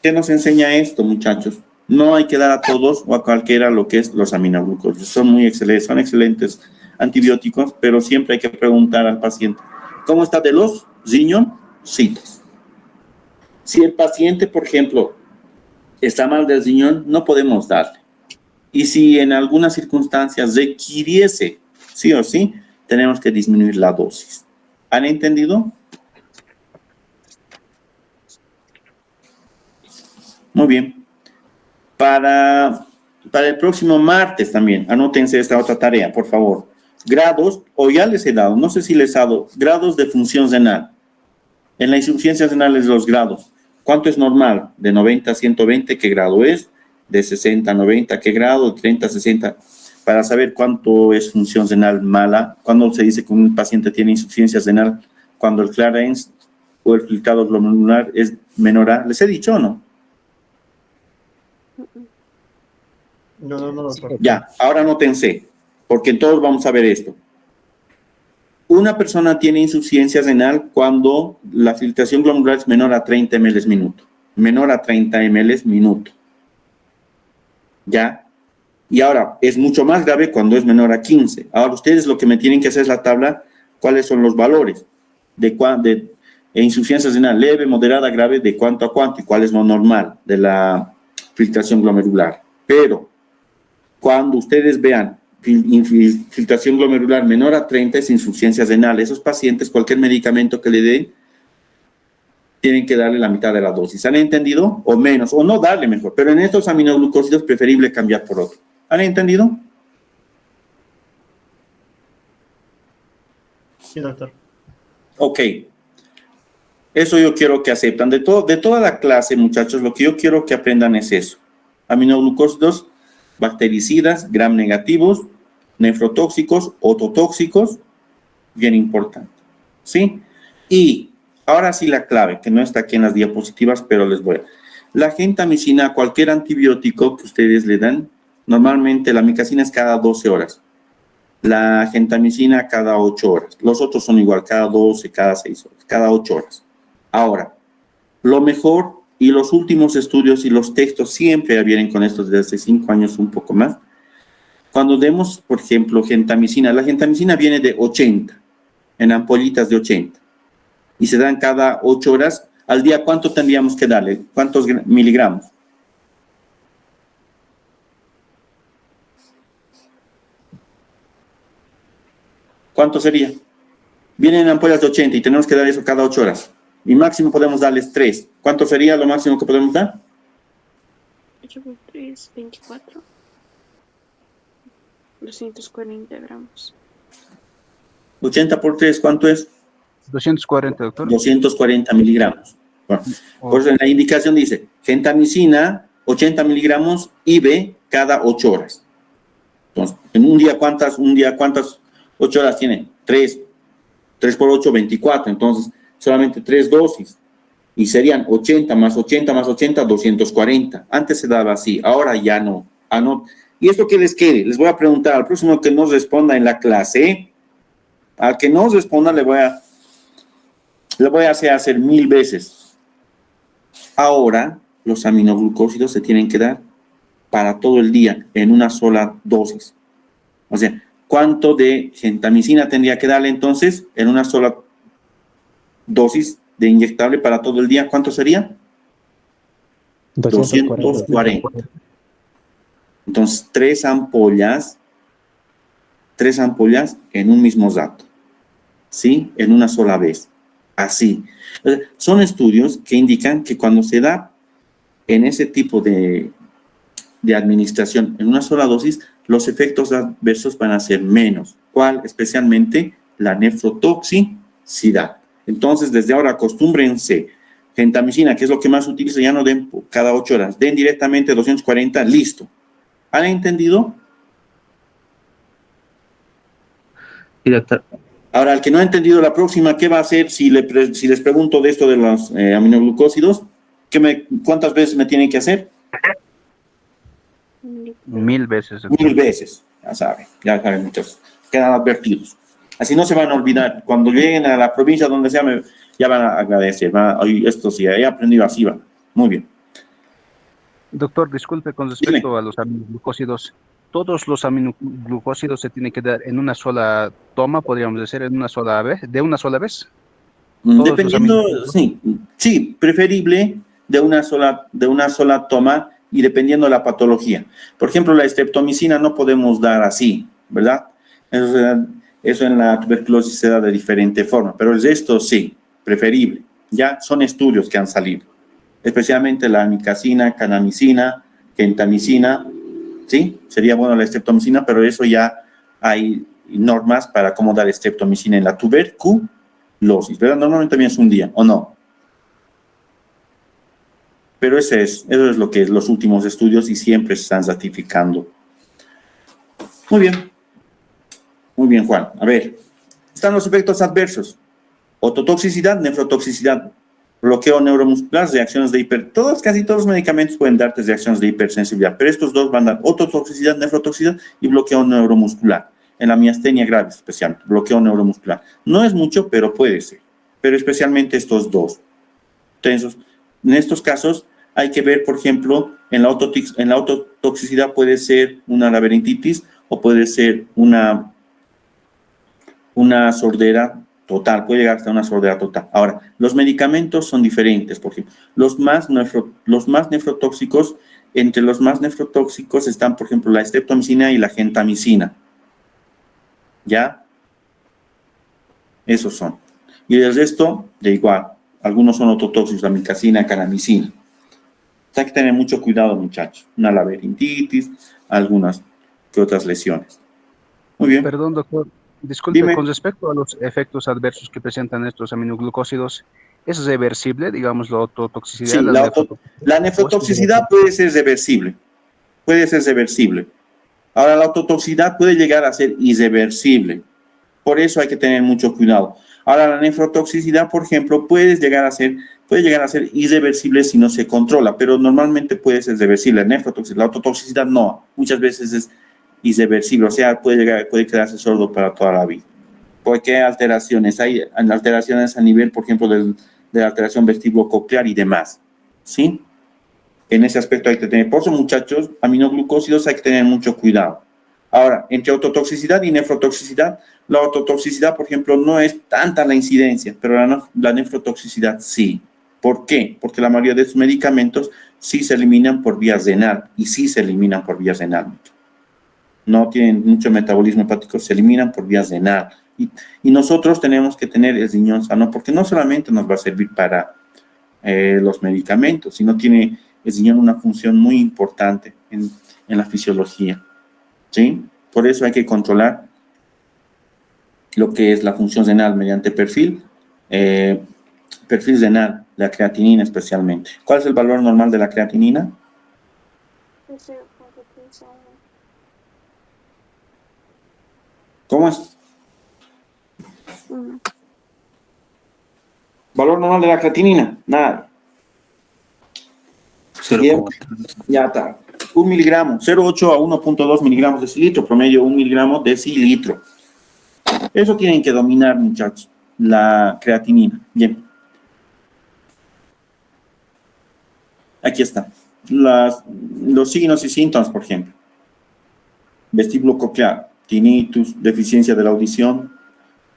¿Qué nos enseña esto, muchachos? No hay que dar a todos o a cualquiera lo que es los aminoglucósidos. Son excelentes antibióticos, pero siempre hay que preguntar al paciente, ¿cómo está de los riñoncitos? Si el paciente, por ejemplo, está mal del riñón, no podemos darle. Y si en algunas circunstancias requiriese, sí o sí, tenemos que disminuir la dosis. ¿Han entendido? Muy bien. Para el próximo martes también, anótense esta otra tarea, por favor. Grados, o ya les he dado, no sé si les he dado, grados de función renal. En la insuficiencia renal es los grados. ¿Cuánto es normal? De 90 a 120, ¿qué grado es? De 60 a 90, ¿qué grado? De 30 a 60. Para saber cuánto es función renal mala, cuando se dice que un paciente tiene insuficiencia renal, cuando el Clarence o el filtrado glomerular es menor a, ¿les he dicho o no? No, doctor. Ya, ahora anótense, porque todos vamos a ver esto. Una persona tiene insuficiencia renal cuando la filtración glomerular es menor a 30 ml minuto. Menor a 30 ml minuto. ¿Ya? Y ahora, es mucho más grave cuando es menor a 15. Ahora, ustedes lo que me tienen que hacer es la tabla, ¿cuáles son los valores? De insuficiencia renal leve, moderada, grave, de cuánto a cuánto, y cuál es lo normal de la filtración glomerular. Pero, cuando ustedes vean filtración glomerular menor a 30 es insuficiencia renal. Esos pacientes, cualquier medicamento que le den, tienen que darle la mitad de la dosis. ¿Han entendido? O menos, o no darle mejor. Pero en estos aminoglucósidos es preferible cambiar por otro. ¿Han entendido? Sí, doctor. Ok. Eso yo quiero que aceptan. De toda la clase, muchachos, lo que yo quiero que aprendan es eso. Aminoglucósidos, bactericidas, gram negativos, nefrotóxicos, ototóxicos, bien importante. ¿Sí? Y ahora sí la clave, que no está aquí en las diapositivas, pero les voy a... La gentamicina, cualquier antibiótico que ustedes le dan, normalmente la micacina es cada 12 horas. La gentamicina cada 8 horas. Los otros son igual, cada 12, cada 6 horas, cada 8 horas. Ahora, lo mejor y los últimos estudios y los textos siempre vienen con esto desde hace 5 años, un poco más. Cuando demos, por ejemplo, gentamicina, la gentamicina viene de 80, en ampollitas de 80, y se dan cada 8 horas. Al día, ¿cuánto tendríamos que darle? ¿Cuántos miligramos? ¿Cuánto sería? Vienen en ampollas de 80 y tenemos que dar eso cada 8 horas. Y máximo podemos darles 3. ¿Cuánto sería lo máximo que podemos dar? 8 por 3, 24. 240 gramos. 80 por 3, ¿cuánto es? 240, doctor. 240 miligramos. Bueno, por eso en la indicación dice, gentamicina, 80 miligramos, IV cada 8 horas. Entonces, en un día, ¿cuántas 8 horas tiene? 3 por 8, 24. Entonces, solamente 3 dosis. Y serían 80 más 80 más 80, 240. Antes se daba así, ahora ya no. ¿Y esto qué les quede? Les voy a preguntar al próximo que nos responda en la clase. Al que nos responda le voy a hacer 1000 veces. Ahora, los aminoglucósidos se tienen que dar para todo el día, en una sola dosis. O sea, ¿cuánto de gentamicina tendría que darle entonces en una sola dosis de inyectable para todo el día? ¿Cuánto sería? 240. Entonces, 3 ampollas en un mismo rato. ¿Sí? En una sola vez. Así. Son estudios que indican que cuando se da en ese tipo de administración en una sola dosis, los efectos adversos van a ser menos. ¿Cuál? Especialmente la nefrotoxicidad. Entonces, desde ahora acostúmbrense. Gentamicina, que es lo que más utiliza, ya no den cada 8 horas. Den directamente 240, listo. ¿Han entendido? Sí, doctor. Ahora, el que no ha entendido la próxima, ¿qué va a hacer si les pregunto de esto de los aminoglucósidos? ¿Cuántas veces me tienen que hacer? 1000 veces, doctor. 1000 veces, ya saben muchachos, quedan advertidos. Así no se van a olvidar. Cuando lleguen a la provincia donde sea, ya van a agradecer. Esto sí, he aprendido así, va. Muy bien. Doctor, disculpe, con respecto a los aminoglucósidos, ¿todos los aminoglucósidos se tienen que dar en una sola toma, podríamos decir, de una sola vez? Dependiendo, sí, preferible de una sola toma y dependiendo de la patología. Por ejemplo, la streptomicina no podemos dar así, ¿verdad? Eso en la tuberculosis se da de diferente forma, pero el resto sí, preferible. Ya son estudios que han salido, especialmente la amicacina, canamicina, gentamicina, ¿sí? Sería bueno la streptomicina, pero eso ya hay normas para cómo dar streptomicina en la tuberculosis, ¿verdad? Normalmente también es un día, ¿o no? Pero eso es lo que es los últimos estudios y siempre se están ratificando. Muy bien, Juan. A ver, están los efectos adversos. Ototoxicidad, nefrotoxicidad, bloqueo neuromuscular, reacciones de casi todos los medicamentos pueden darte reacciones de hipersensibilidad, pero estos dos van a dar ototoxicidad, nefrotoxicidad y bloqueo neuromuscular. En la miastenia gravis, especialmente, bloqueo neuromuscular. No es mucho, pero puede ser. Pero especialmente estos dos. Entonces, en estos casos hay que ver, por ejemplo, en la ototoxicidad puede ser una laberintitis o puede ser una sordera total, puede llegar hasta una sordera total. Ahora, los medicamentos son diferentes, por ejemplo, los más nefrotóxicos, entre los más nefrotóxicos están, por ejemplo, la streptomicina y la gentamicina. ¿Ya? Esos son. Y del resto, de igual. Algunos son ototóxicos, la amicacina, canamicina. Hay que tener mucho cuidado, muchachos. Una laberintitis, algunas que otras lesiones. Muy bien. Perdón, doctor. Disculpe, Dime. con respecto a los efectos adversos que presentan estos aminoglucósidos, ¿es reversible, digamos, la ototoxicidad? Sí, la nefrotoxicidad puede ser reversible. Puede ser reversible. Ahora, la ototoxicidad puede llegar a ser irreversible. Por eso hay que tener mucho cuidado. Ahora, la nefrotoxicidad, por ejemplo, puede llegar a ser irreversible si no se controla, pero normalmente puede ser reversible. La ototoxicidad no. Muchas veces es irreversible, o sea, puede quedarse sordo para toda la vida. Porque hay alteraciones a nivel, por ejemplo, de la alteración vestíbulo-coclear y demás, ¿sí? En ese aspecto hay que tener, por eso, muchachos, aminoglucósidos hay que tener mucho cuidado. Ahora, entre ototoxicidad y nefrotoxicidad, la ototoxicidad, por ejemplo, no es tanta la incidencia, pero la nefrotoxicidad sí. ¿Por qué? Porque la mayoría de estos medicamentos sí se eliminan por vía renal, y sí se eliminan por vía renal. No tienen mucho metabolismo hepático, se eliminan por vía renal. Y nosotros tenemos que tener el riñón sano, porque no solamente nos va a servir para los medicamentos, sino tiene el riñón una función muy importante en la fisiología, ¿sí? Por eso hay que controlar lo que es la función renal mediante perfil renal, la creatinina especialmente. ¿Cuál es el valor normal de la creatinina? ¿Cómo es? ¿Valor normal de la creatinina? Nada. Bien, ya está. 1 miligramo, 0,8 a 1,2 miligramos decilitro, promedio 1 miligramo decilitro. Eso tienen que dominar, muchachos, la creatinina. Bien. Aquí está. Los signos y síntomas, por ejemplo. Vestíbulo coclear, tinnitus, deficiencia de la audición,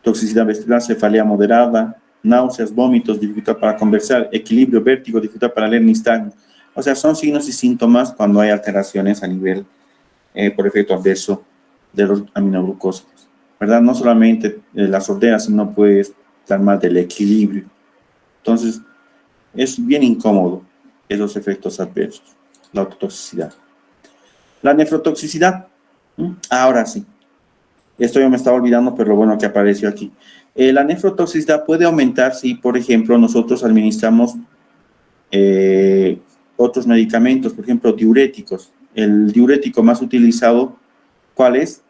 toxicidad vestibular, cefalea moderada, náuseas, vómitos, dificultad para conversar, equilibrio, vértigo, dificultad para leer nistagmus. O sea, son signos y síntomas cuando hay alteraciones a nivel, por efecto adverso de los aminoglucósidos, ¿verdad? No solamente la sordera, sino puede estar mal del equilibrio. Entonces, es bien incómodo esos efectos adversos, la ototoxicidad. La nefrotoxicidad, ahora sí. Esto yo me estaba olvidando, pero lo bueno que apareció aquí. La nefrotoxicidad puede aumentar si, por ejemplo, nosotros administramos otros medicamentos, por ejemplo, diuréticos. El diurético más utilizado, ¿cuál es?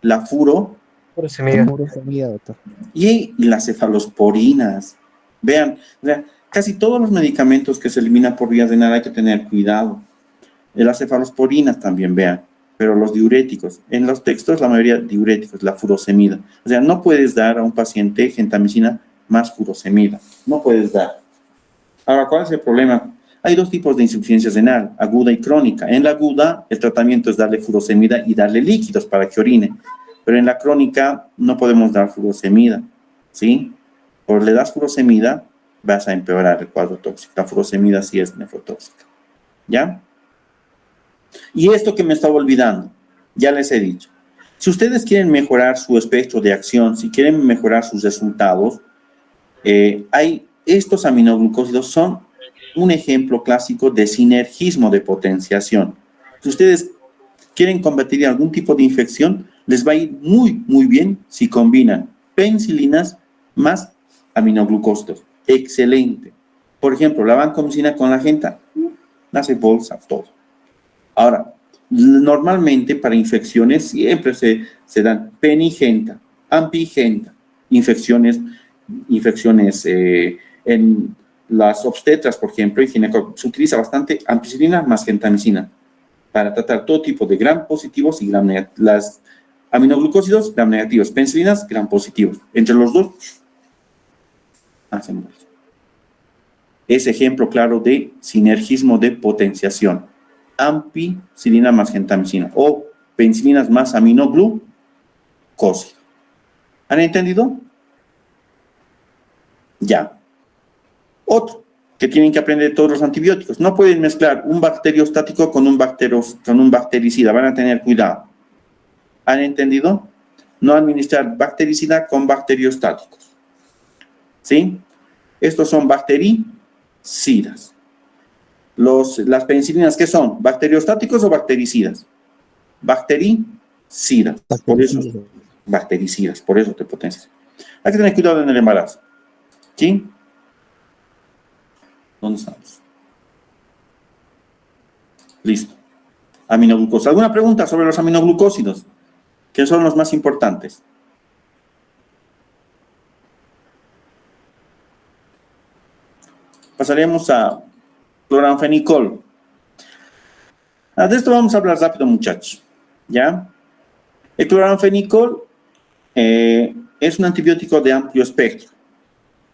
La Furosemida. Doctor. y las cefalosporinas. Vean, casi todos los medicamentos que se eliminan por vía renal hay que tener cuidado. Las cefalosporinas también, vean, pero los diuréticos. En los textos, la mayoría diuréticos, la furosemida. O sea, no puedes dar a un paciente gentamicina más furosemida. No puedes dar. Ahora, ¿cuál es el problema? Hay dos tipos de insuficiencia renal, aguda y crónica. En la aguda, el tratamiento es darle furosemida y darle líquidos para que orine. Pero en la crónica no podemos dar furosemida, ¿sí? Por le das furosemida, vas a empeorar el cuadro tóxico. La furosemida sí es nefrotóxica, ¿ya? Y esto que me estaba olvidando, ya les he dicho. Si ustedes quieren mejorar su espectro de acción, si quieren mejorar sus resultados, estos aminoglucósidos son un ejemplo clásico de sinergismo de potenciación. Si ustedes quieren combatir algún tipo de infección, les va a ir muy, muy bien si combinan penicilinas más aminoglucósidos. Excelente. Por ejemplo, la vancomicina con la genta, hace bolsa, todo. Ahora, normalmente para infecciones siempre se dan penigenta, ampigenta, infecciones en las obstetras, por ejemplo, y se utiliza bastante ampicilina más gentamicina para tratar todo tipo de gram positivos y gram negativos. Las aminoglucósidos, gram negativos, penicilinas, gram positivos. Entre los dos, hacemos ese ejemplo claro de sinergismo de potenciación. Ampicilina más gentamicina o penicilinas más aminoglucósido. ¿Han entendido? Ya. Otro que tienen que aprender todos los antibióticos. No pueden mezclar un bacteriostático con un bactericida. Van a tener cuidado. ¿Han entendido? No administrar bactericida con bacteriostáticos. ¿Sí? Estos son bactericidas. Las penicilinas, ¿qué son? ¿Bacteriostáticos o bactericidas? Bactericidas. Por eso, bactericidas, por eso te potencia. Hay que tener cuidado en el embarazo. ¿Sí? ¿Dónde estamos? Listo. Aminoglucósidos. ¿Alguna pregunta sobre los aminoglucósidos? ¿Qué son los más importantes? Pasaremos a cloranfenicol. De esto vamos a hablar rápido, muchachos. ¿Ya? El cloranfenicol es un antibiótico de amplio espectro.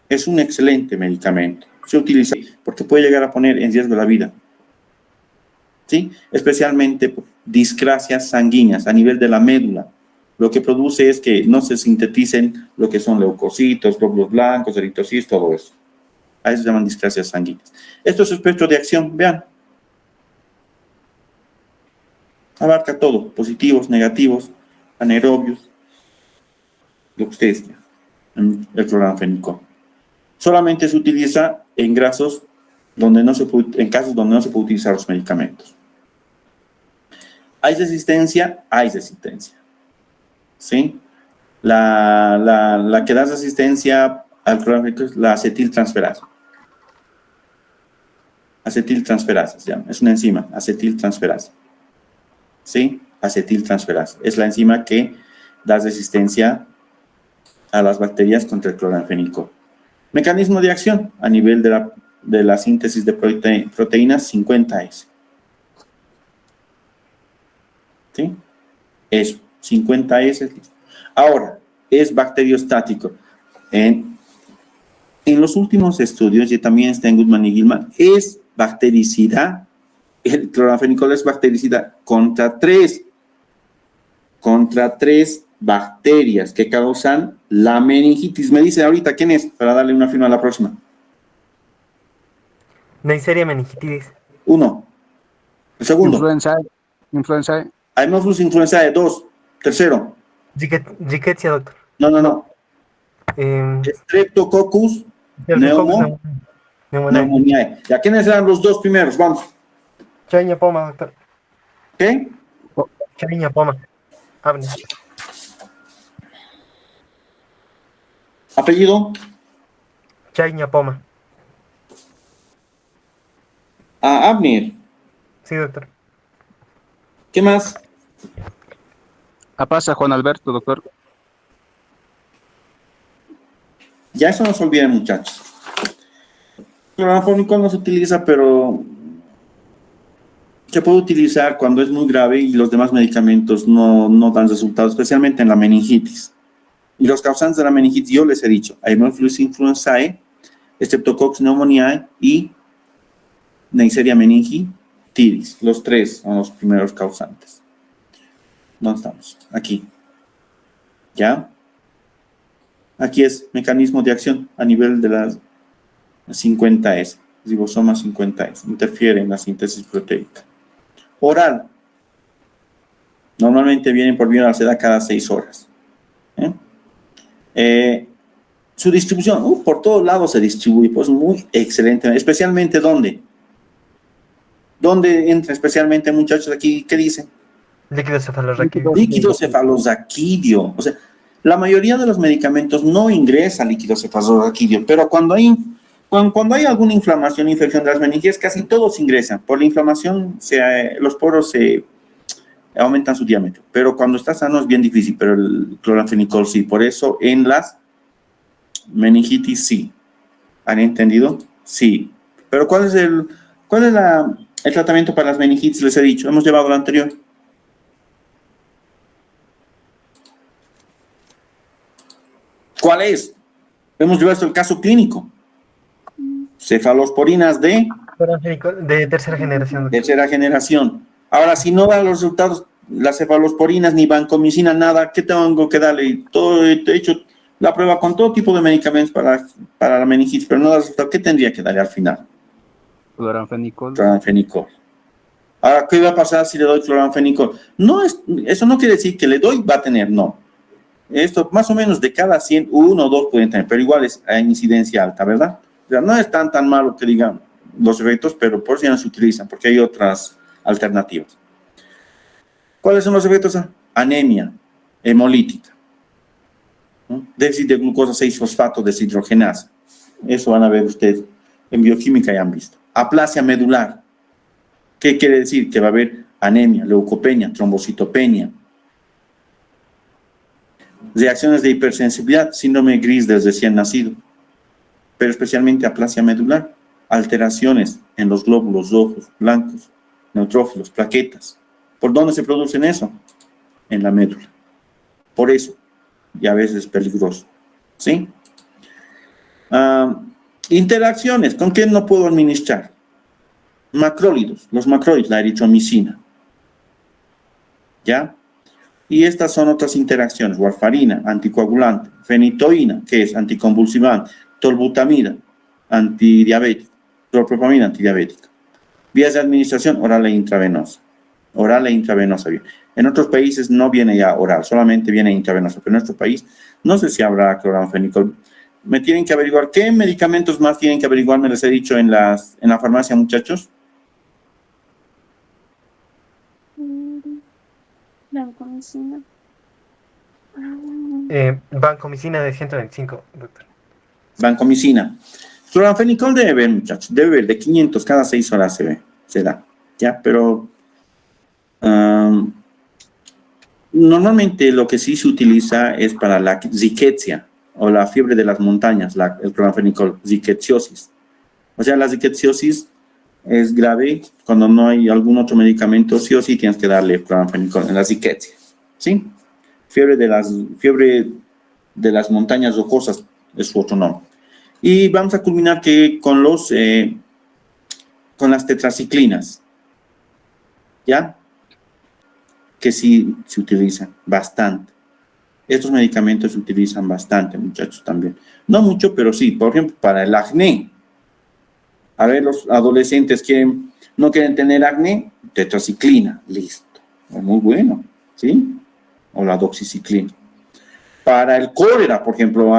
Es un excelente medicamento. Se utiliza porque puede llegar a poner en riesgo la vida. ¿Sí? Especialmente discrasias sanguíneas a nivel de la médula. Lo que produce es que no se sinteticen lo que son leucocitos, glóbulos blancos, eritrocitos, todo eso. A eso se llaman discrasias sanguíneas. Esto es su espectro de acción, vean. Abarca todo, positivos, negativos, anaerobios, lo que ustedes quieran, el cloranfenicol. Solamente se utiliza en casos donde no se puede utilizar los medicamentos. ¿Hay resistencia? Hay resistencia. ¿Sí? La que da resistencia al cloranfenicol es la acetiltransferasa. Acetiltransferasa se llama, es una enzima, acetiltransferasa. ¿Sí? Acetiltransferasa. Es la enzima que da resistencia a las bacterias contra el cloranfenicol. Mecanismo de acción a nivel de la síntesis de proteínas 50S. ¿Sí? Eso, 50S. Ahora, es bacteriostático. En los últimos estudios, y también está en Goodman y Gilman, es bactericida. El cloranfenicol es bactericida contra tres bacterias que causan la meningitis. Me dice ahorita quién es, para darle una firma a la próxima. Neisseria meningitis. 1. El segundo. Influenza. Haemophilus influenzae. 2. Tercero. Rickettsia, doctor. No. Streptococcus pneumoniae. ¿Ya quiénes eran los dos primeros? Vamos. Chariña poma, doctor. ¿Qué? Chariña poma. Abner. ¿Apellido? Chariña poma. Abner. Sí, doctor. ¿Qué más? Pasa Juan Alberto, doctor. Ya eso no se olviden, muchachos. El cloranfenicol no se utiliza, pero se puede utilizar cuando es muy grave y los demás medicamentos no dan resultados, especialmente en la meningitis. Y los causantes de la meningitis, yo les he dicho, Haemophilus influenzae, Streptococcus pneumoniae y Neisseria meningitidis. Los tres son los primeros causantes. ¿Dónde estamos? Aquí. ¿Ya? Aquí es mecanismo de acción a nivel de las 50S, ribosoma 50S, interfiere en la síntesis proteica. Oral. Normalmente vienen por vía oral, se da cada 6 horas. Su distribución, por todos lados se distribuye, pues muy excelente, especialmente ¿dónde? ¿Dónde entra especialmente, muchachos, aquí? ¿Qué dicen? Líquido cefalorraquídeo. Líquido cefalorraquídeo. O sea, la mayoría de los medicamentos no ingresa líquido cefalorraquídeo, pero cuando hay alguna inflamación, infección de las meninges, casi todos ingresan. Por la inflamación, los poros se aumentan su diámetro. Pero cuando está sano es bien difícil, pero el cloranfenicol sí. Por eso en las meningitis sí. ¿Han entendido? Sí. Pero ¿cuál es el tratamiento para las meningitis? Les he dicho, hemos llevado lo anterior. ¿Cuál es? Hemos llevado el caso clínico. Cefalosporinas de tercera generación. Doctor. Tercera generación. Ahora, si no dan los resultados, las cefalosporinas, ni vancomicina, nada, ¿qué tengo que darle? He hecho la prueba con todo tipo de medicamentos para la meningitis, pero no da resultado. ¿Qué tendría que darle al final? Cloranfenicol. Cloranfenicol. Ahora, ¿qué va a pasar si le doy cloranfenicol? Eso no quiere decir que le doy, va a tener, no. Esto más o menos de cada 100, 1 o 2 pueden tener, pero igual es a incidencia alta, ¿verdad? O sea, no es tan malo que digan los efectos, pero por si no se utilizan, porque hay otras alternativas. ¿Cuáles son los efectos? Anemia hemolítica. ¿no? Déficit de glucosa 6-fosfato deshidrogenasa. Eso van a ver ustedes en bioquímica, ya han visto. Aplasia medular. ¿Qué quiere decir? Que va a haber anemia, leucopenia, trombocitopenia. Reacciones de hipersensibilidad, síndrome gris del recién nacido, pero especialmente aplasia medular, alteraciones en los glóbulos rojos, blancos, neutrófilos, plaquetas. ¿Por dónde se producen eso? En la médula. Por eso, y a veces es peligroso. ¿Sí? Interacciones, ¿con qué no puedo administrar? Macrólidos, los macrólidos, la eritromicina. ¿Ya? Y estas son otras interacciones: warfarina, anticoagulante; fenitoína, que es anticonvulsivante; tolbutamida, antidiabético; clorpropamina, antidiabética. Vías de administración, oral e intravenosa. Oral e intravenosa. Bien. En otros países no viene ya oral, solamente viene intravenosa, pero en nuestro país no sé si habrá cloranfenicol. Me tienen que averiguar qué medicamentos más tienen que averiguar, me les he dicho en la farmacia, muchachos. Vancomicina. Vancomicina de 125, doctor. Vancomicina. Cloranfenicol debe ver, muchachos, debe ver de 500 cada 6 horas se da, ya, pero normalmente lo que sí se utiliza es para la riquezia o la fiebre de las montañas, el cloranfenicol, rickettsiosis. O sea, la rickettsiosis es grave cuando no hay algún otro medicamento, sí o sí tienes que darle cloranfenicol en la riquezia, ¿sí? Fiebre de las montañas rocosas es su otro nombre. Y vamos a culminar con las tetraciclinas, ¿ya? Que sí se utilizan bastante. Estos medicamentos se utilizan bastante, muchachos, también. No mucho, pero sí. Por ejemplo, para el acné. A ver, los adolescentes no quieren tener acné, tetraciclina, listo. Es muy bueno, ¿sí? O la doxiciclina. Para el cólera, por ejemplo,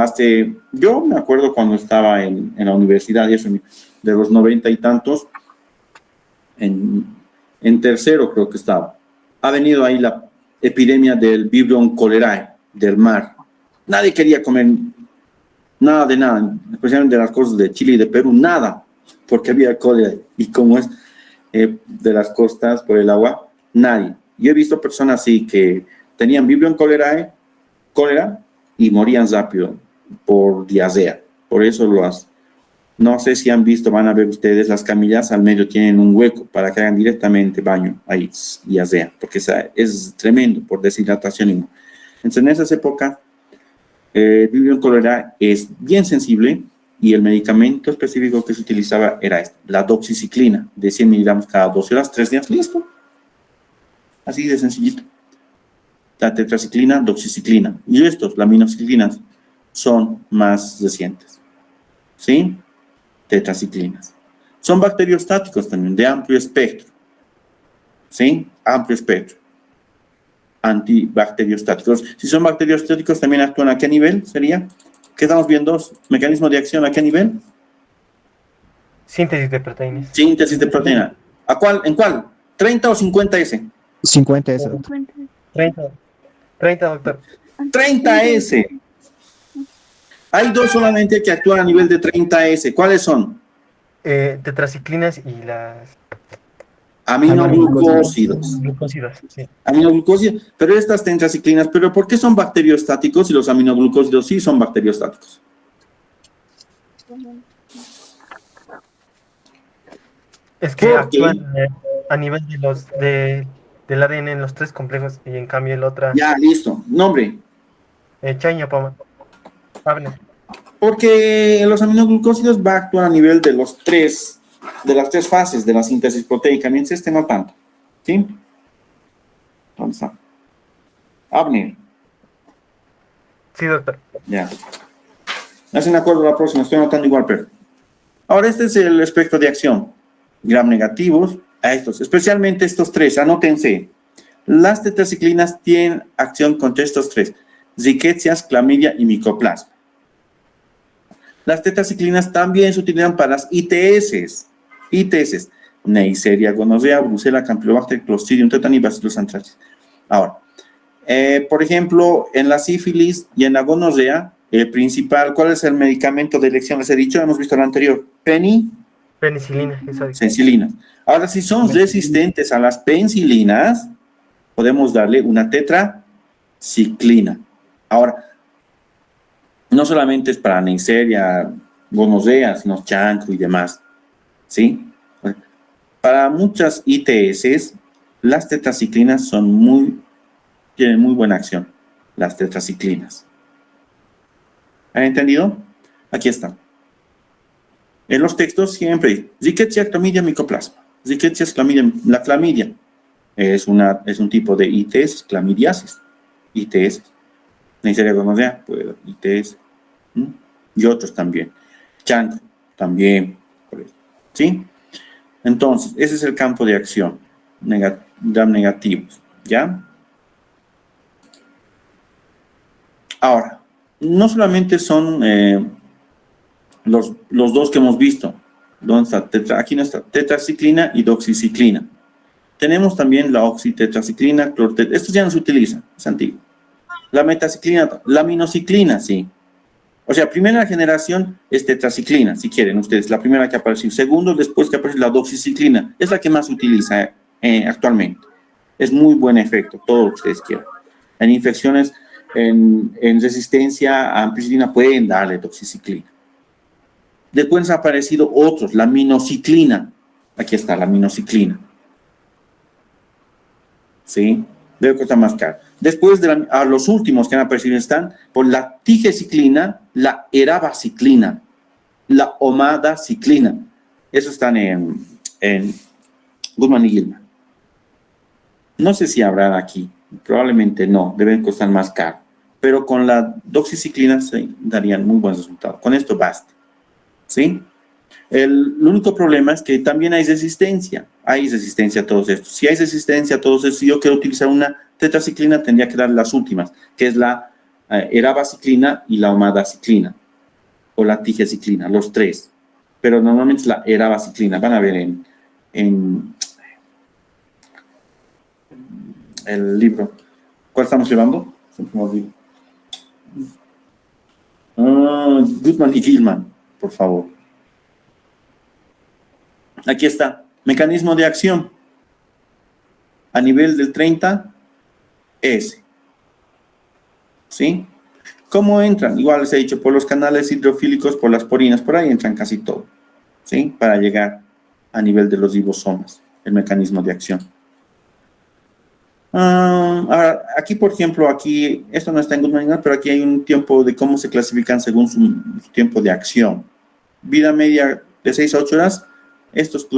yo me acuerdo cuando estaba en la universidad, y eso, de los 90 y tantos, en tercero creo que estaba. Ha venido ahí la epidemia del Vibrio cholerae, del mar. Nadie quería comer nada de nada, especialmente de las cosas de Chile y de Perú, nada, porque había cólera. Y como es de las costas por el agua, nadie. Yo he visto personas así que tenían Vibrio cholerae, cólera, y morían rápido por diarrea. Por eso no sé si han visto, van a ver ustedes, las camillas al medio tienen un hueco para que hagan directamente baño ahí, diarrea, porque es tremendo por deshidratación. Entonces, en esas épocas, el Vibrio cholerae es bien sensible y el medicamento específico que se utilizaba era la doxiciclina, de 100 miligramos cada 12 horas, 3 días, listo. Así de sencillito. La tetraciclina, doxiciclina. Y las aminociclinas, son más recientes. ¿Sí? Tetraciclinas. Son bacteriostáticos también, de amplio espectro. ¿Sí? Amplio espectro. Antibacteriostáticos. Si son bacteriostáticos, también actúan ¿a qué nivel sería? ¿Qué estamos viendo? ¿Mecanismo de acción a qué nivel? Síntesis de proteínas. Síntesis de proteína. ¿En cuál? ¿30 o 50S? 50 doctor. 30, doctor. 30S. Hay dos solamente que actúan a nivel de 30S. ¿Cuáles son? Tetraciclinas y las aminoglucósidos. Glucósidos, sí. Aminoglucósidos, pero estas tetraciclinas, ¿pero por qué son bacteriostáticos y los aminoglucósidos sí son bacteriostáticos? Es que actúan a nivel del ADN en los 3 complejos y en cambio el otro... Ya, listo. Nombre. Chañapoma. Abner. Porque los aminoglucósidos va a actuar a nivel de las 3 fases de la síntesis proteica, mientras no tanto. ¿Sí? ¿Dónde está? Abner. Sí, doctor. Ya. Hacen acuerdo a la próxima, estoy anotando igual, pero... Ahora, este es el espectro de acción. Gram negativos a estos, especialmente estos 3, anótense. Las tetraciclinas tienen acción contra estos 3, riquecias, clamidia y micoplasma. Las tetraciclinas también se utilizan para las ITS, Neisseria, gonorrea, brucela, campylobacter, clostridium tetani, bacillus anthracis. Ahora, Por ejemplo, en la sífilis y en la gonorrea, el principal, ¿cuál es el medicamento de elección? Les he dicho, hemos visto lo anterior, Penicilina, eso es. penicilina. Ahora, si son resistentes a las penicilinas, podemos darle una tetraciclina. Ahora, no solamente es para Neisseria, gonorrea, sino chancro y demás, ¿sí? Para muchas ITS, las tetraciclinas tienen muy buena acción, las tetraciclinas. ¿Han entendido? Aquí están. En los textos siempre, Rickettsia, clamidia, micoplasma. Rickettsia, clamidia, la clamidia es un tipo de ITS, clamidiasis, ITS. Neisseria gonorrea, pues, ITS. Y otros también. Chancro, también. ¿Sí? Entonces, ese es el campo de acción. Gram negativos. ¿Ya? Ahora, no solamente son los dos que hemos visto. ¿Dónde está? Aquí no está. Tetraciclina y doxiciclina. Tenemos también la oxitetraciclina, clortetraciclina. Esto ya no se utiliza, es antiguo. La metaciclina, la aminociclina, sí. O sea, primera generación es tetraciclina, si quieren ustedes. La primera que apareció. Segundo, después que apareció la doxiciclina. Es la que más se utiliza actualmente. Es muy buen efecto, todo lo que ustedes quieran. En infecciones, en resistencia a ampicilina pueden darle doxiciclina. Después han aparecido otros, la minociclina. Aquí está la minociclina. ¿Sí? Debe costar más caro. Después los últimos que han aparecido están por la tigeciclina, la erabaciclina, la omadaciclina. Esos están en Guzmán y Gilman. No sé si habrá aquí, probablemente no, deben costar más caro. Pero con la doxiciclina se darían muy buenos resultados. Con esto basta. ¿Sí? El único problema es que también hay resistencia. Hay resistencia a todos estos. Si hay resistencia a todos estos, si yo quiero utilizar una tetraciclina, tendría que dar las últimas, que es la erabaciclina y la omadaciclina, o la tigeciclina, los tres. Pero normalmente es la erabaciclina. Van a ver en el libro. ¿Cuál estamos llevando? Guzmán y Gilman, por favor. Aquí está. Mecanismo de acción. A nivel del 30, S. ¿Sí? ¿Cómo entran? Igual les he dicho, por los canales hidrofílicos, por las porinas, por ahí entran casi todo. ¿Sí? Para llegar a nivel de los ribosomas, el mecanismo de acción. Ahora, aquí, por ejemplo, aquí, esto no está en Guzmán, pero aquí hay un tiempo de cómo se clasifican según su tiempo de acción. Vida media de 6 a 8 horas. Estos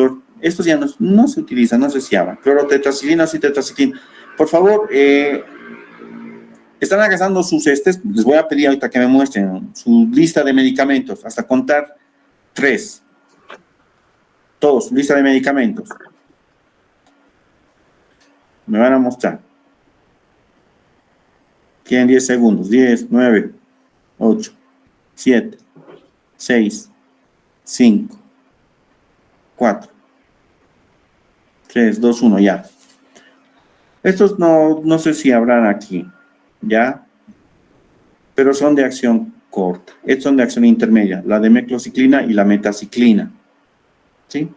ya no se utilizan, no se llaman. Clorotetraciclina, oxitetraciclina. Por favor, están agarrando sus les voy a pedir ahorita que me muestren su lista de medicamentos, hasta contar 3. Todos, lista de medicamentos. Me van a mostrar. Tienen 10 segundos. 10, 9, 8, 7, 6, 5, 4, 3, 2, 1, ya. Estos no sé si habrán aquí, ¿ya? Pero son de acción corta. Estos son de acción intermedia, la de meclociclina y la metaciclina, ¿sí?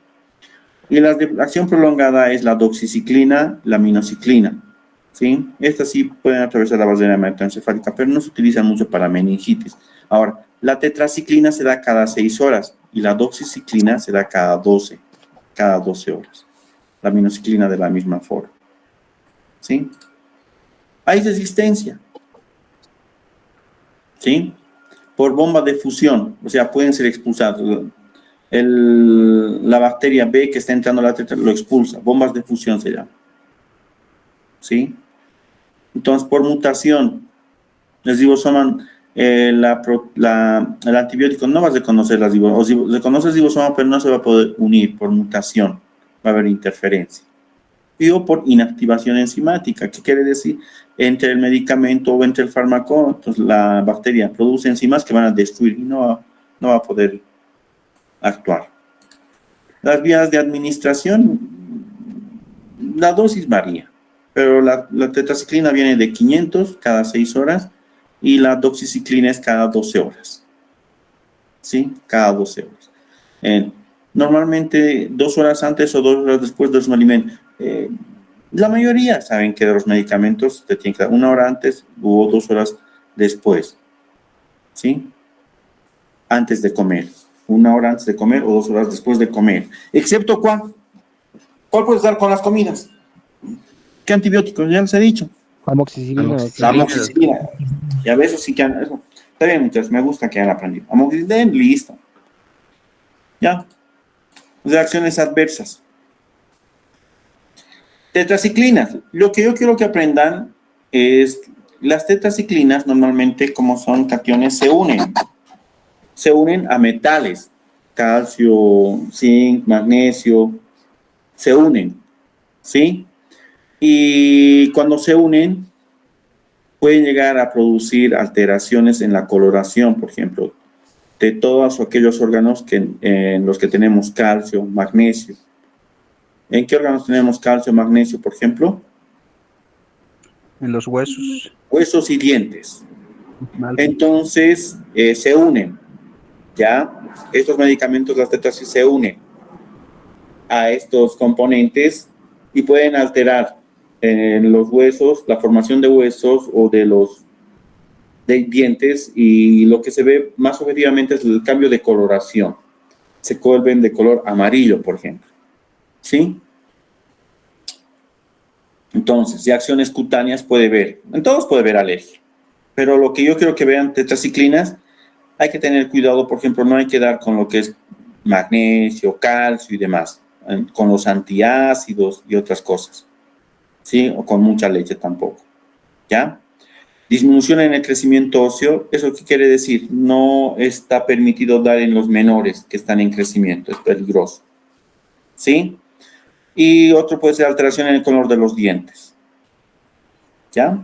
Y la de acción prolongada es la doxiciclina, la minociclina, ¿sí? Estas sí pueden atravesar la barrera hematoencefálica, pero no se utilizan mucho para meningitis. Ahora, la tetraciclina se da cada 6 horas y la doxiciclina se da cada 12 horas. La minociclina de la misma forma, ¿sí? Hay resistencia, ¿sí? Por bomba de fusión, o sea, pueden ser expulsados. La bacteria B que está entrando a la tetra lo expulsa, bombas de fusión se llama, ¿sí? Entonces, por mutación, les ribosoma, el antibiótico no va a reconocer las ribosomas, o reconoce el ribosoma, pero no se va a poder unir por mutación, va a haber interferencia. Y o por inactivación enzimática, ¿qué quiere decir? Entre el medicamento o entre el fármaco, entonces la bacteria produce enzimas que van a destruir y no va a poder actuar. Las vías de administración, la dosis varía. pero la tetraciclina viene de 500 cada 6 horas y la doxiciclina es cada 12 horas. ¿Sí? Cada 12 horas. Normalmente 2 horas antes o 2 horas después de los alimentos. La mayoría saben que de los medicamentos te tienen que dar 1 hora antes o 2 horas después. ¿Sí? Antes de comer. 1 hora antes de comer o 2 horas después de comer. Excepto ¿cuál? ¿Cuál puedes dar con las comidas? ¿Qué antibióticos? Ya les he dicho. Amoxicilina. La amoxicilina. Ya ves, eso sí que han... Eso. Está bien, muchachos, me gusta que hayan aprendido. Amoxicilina, listo. Ya. Reacciones adversas. Tetraciclinas. Lo que yo quiero que aprendan es las tetraciclinas normalmente, como son cationes, se unen. Se unen a metales. Calcio, zinc, magnesio. Se unen. ¿Sí? Y cuando se unen, pueden llegar a producir alteraciones en la coloración, por ejemplo, de todos aquellos órganos en los que tenemos calcio, magnesio. ¿En qué órganos tenemos calcio, magnesio, por ejemplo? En los huesos. Huesos y dientes. Entonces, se unen, ¿ya? Estos medicamentos, las tetracis, se unen a estos componentes y pueden alterar en los huesos, la formación de huesos o de dientes, y lo que se ve más objetivamente es el cambio de coloración. Se vuelven de color amarillo, por ejemplo. ¿Sí? Entonces, y acciones cutáneas puede ver. En todos puede ver alergia. Pero lo que yo quiero que vean tetraciclinas, hay que tener cuidado, por ejemplo, no hay que dar con lo que es magnesio, calcio y demás, con los antiácidos y otras cosas. ¿Sí? O con mucha leche tampoco. ¿Ya? Disminución en el crecimiento óseo, ¿eso qué quiere decir? No está permitido dar en los menores que están en crecimiento, es peligroso. ¿Sí? Y otro puede ser alteración en el color de los dientes. ¿Ya?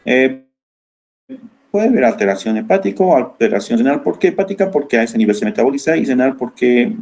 Puede haber alteración hepática o alteración renal. ¿Por qué hepática? Porque a ese nivel se metaboliza, y renal porque